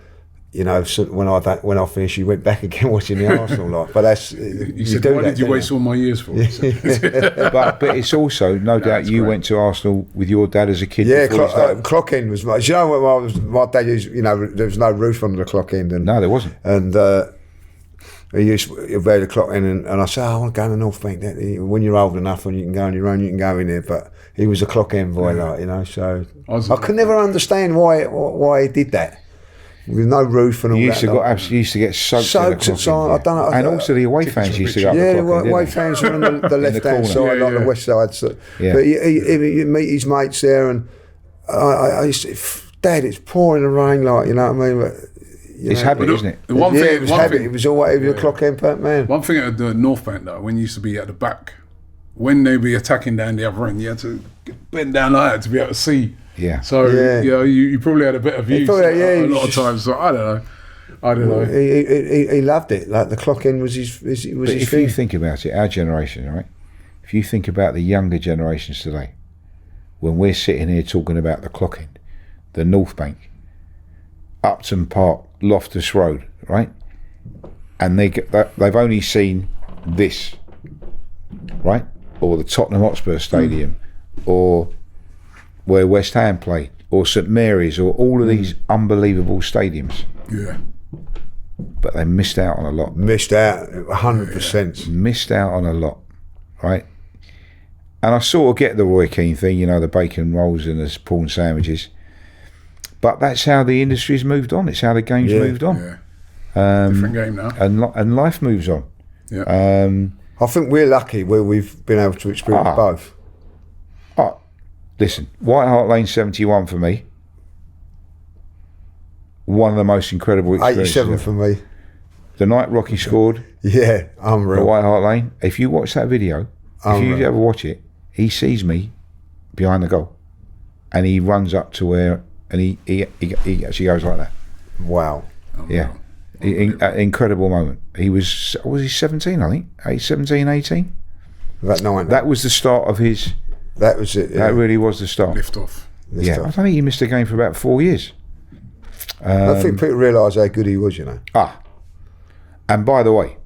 so when I finished, he went back again watching the Arsenal. Like, but that's you said, why did you waste all my years for? but it's also no doubt you went to Arsenal with your dad as a kid. Yeah, clock end was my. You know what my dad used? There was no roof under the clock end, and no, there wasn't. And he used to wear the clock end, and I said, I want to go to the North Bank. When you're old enough and you can go on your own, you can go in there. But he was a clock end boy, So I could never understand why he did that. With no roof and all that. You used to get soaked in the clock end, and also the away fans used to go up the clock end. The away fans were on the left-hand side, like the west side. So, yeah. But you meet his mates there, and I used to, Dad, it's pouring the rain, like, you know what I mean? But, it's habit, isn't it? It was habit. It was always a clock end, man. One thing at the North Bank, though, when you used to be at the back, when they'd be attacking down the other end, you had to bend down like that to be able to see. Yeah. So you probably had a better view a lot of times. So I don't know. He loved it. Like, the clock end was his But if thing. you think about it, our generation, right? If you think about the younger generations today, when we're sitting here talking about the clock end, the North Bank, Upton Park, Loftus Road, right? And they've only seen this, right? Or the Tottenham Hotspur Stadium, or where West Ham played, or St Mary's, or all of these unbelievable stadiums. Yeah. But they missed out on a lot. Missed out, 100%. Missed out on a lot, right? And I sort of get the Roy Keane thing, the bacon rolls and the prawn sandwiches. But that's how the industry's moved on. It's how the game's moved on. Yeah. Different game now. And life moves on. Yeah. I think we're lucky where we've been able to experience both. Listen, White Hart Lane 71 for me. One of the most incredible experiences. 87 for me. The night Rocky scored. Yeah, unreal. At White Hart Lane. If you watch that video, if you ever watch it, he sees me behind the goal, and he runs up to where, and he actually goes like that. Wow. Yeah. Incredible moment. Was he 17, I think? 17, 18? That night. That was the start of his... That was it. Yeah. That really was the start. Lift off. I don't think he missed a game for about 4 years. I think people realise how good he was, And by the way,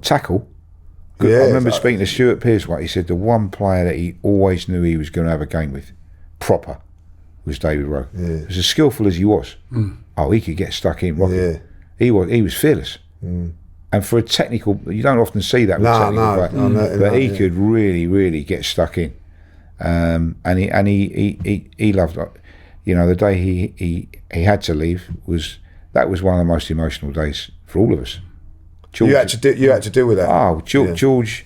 tackle. Yeah, I remember speaking to Stuart Pearce. He said the one player that he always knew he was going to have a game with, proper, was David Rowe. Yeah. As skillful as he was, he could get stuck in Rocky. Yeah. He was fearless. And for a technical, you don't often see that with technical player, but he could really, really get stuck in. And he loved it. The day he had to leave was one of the most emotional days for all of us. George, you had to deal with that. George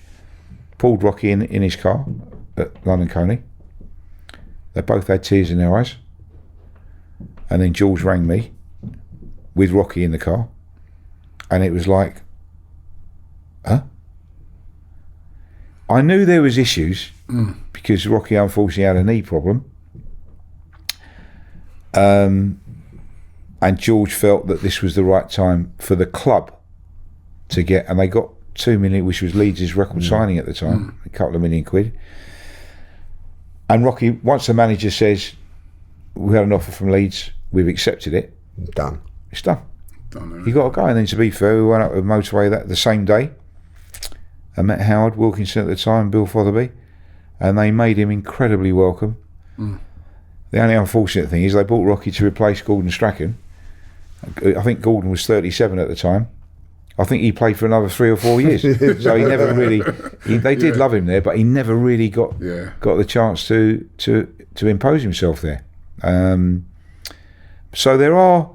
pulled Rocky in his car at London Coney. They both had tears in their eyes. And then George rang me with Rocky in the car, and it was like, I knew there was issues because Rocky unfortunately had a knee problem, and George felt that this was the right time for the club to get, and they got $2 million, which was Leeds' record signing at the time, a couple of £1 million. And Rocky, once the manager says, we had an offer from Leeds, we've accepted it, done. It's done. You got to go. And then, to be fair, we went up the motorway the same day. I met Howard Wilkinson at the time, Bill Fotherby, and they made him incredibly welcome. The only unfortunate thing is they bought Rocky to replace Gordon Strachan. I think Gordon was 37 at the time. I think he played for another 3 or 4 years. So he never really... They did love him there, but he never really got the chance to impose himself there. So there are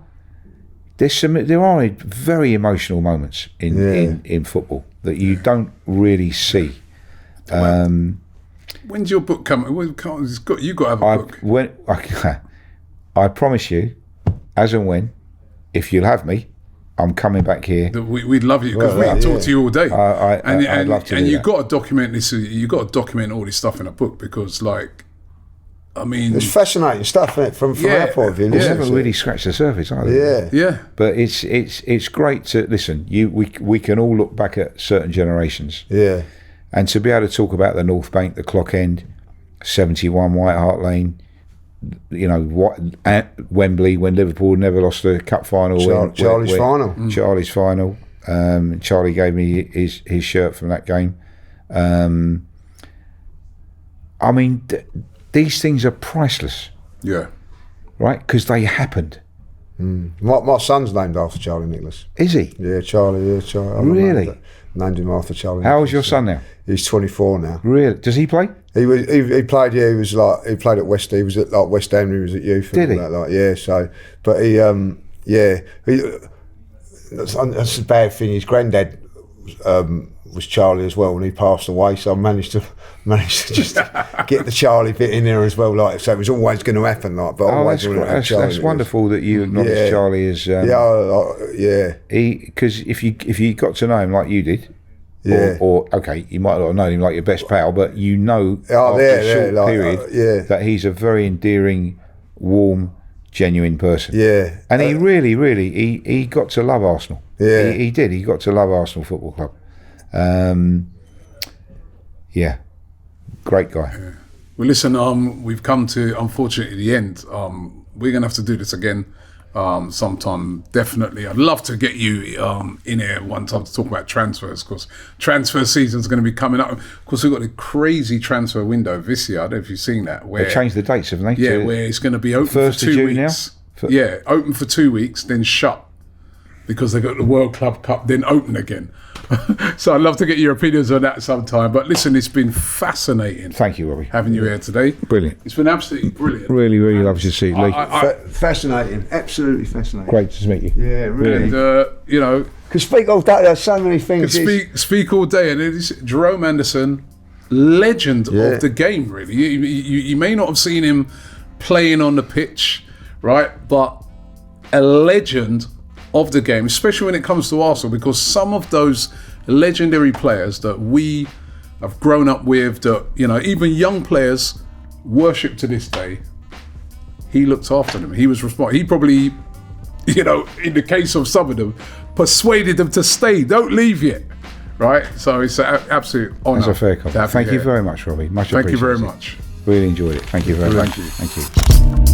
very emotional moments in football that you don't really see. When's your book coming? You got to have a book. I promise you, as and when, if you'll have me, I'm coming back here. We'd love you because we can talk to you all day. I'd love to. And you've got to document this. You've got to document all this stuff in a book because, like, I mean, it's fascinating stuff, isn't it? From our point of view. We've never really scratched the surface, either. Yeah. But it's great to listen. We can all look back at certain generations. Yeah. And to be able to talk about the North Bank, the Clock End, 71 White Hart Lane, you know, what at Wembley when Liverpool never lost the cup final. Charlie's final. Charlie's final. Charlie gave me his shirt from that game. I mean, these things are priceless. Yeah. Right? Because they happened. My son's named after Charlie Nicholas. Is he? Yeah, Charlie. Really? Named him after Charlie. How old's your son now? He's 24 now. Really? Does he play? He played. Yeah, he played at West. He was at like West Ham. He was at youth. Did he? Yeah. So, but that's a bad thing. His granddad was Charlie as well, and he passed away. So I managed to just get the Charlie bit in there as well. Like, so it was always going to happen. Like, but that's wonderful that you acknowledge Charlie as. Because if you got to know him like you did. Yeah. Or okay, you might not have known him like your best pal, but you know after a short period that he's a very endearing, warm, genuine person. Yeah. And he really, he got to love Arsenal. Yeah. He did. He got to love Arsenal Football Club. Great guy. Yeah. Well, listen, we've come to, unfortunately, the end. We're going to have to do this again. Sometime, definitely. I'd love to get you in here one time to talk about transfers, because transfer season's going to be coming up. Of course, we've got a crazy transfer window this year. I don't know if you've seen that. Where they changed the dates, haven't they? Yeah, where it's going to be open for 2 weeks. Now? Open for 2 weeks, then shut because they got the World Club Cup, then open again. So I'd love to get your opinions on that sometime. But listen, it's been fascinating. Thank you, Robbie. Having you here today. Brilliant. It's been absolutely brilliant. Really lovely to see you, Lee. Fascinating. Absolutely fascinating. Great to meet you. Yeah, really. And, can speak all day. There's so many things. Speak all day. And it is Jerome Anderson, legend of the game, really. You may not have seen him playing on the pitch, right? But a legend of the game, especially when it comes to Arsenal, because some of those legendary players that we have grown up with, that, you know, even young players worship to this day, he looked after them. He was responsible. He probably, you know, in the case of some of them, persuaded them to stay. Don't leave yet, right? So it's an absolute honour. That's a fair comment. Thank you very much, Robbie. Much appreciated. Thank you very much. Really enjoyed it. Thank you very much. Thank you. Thank you.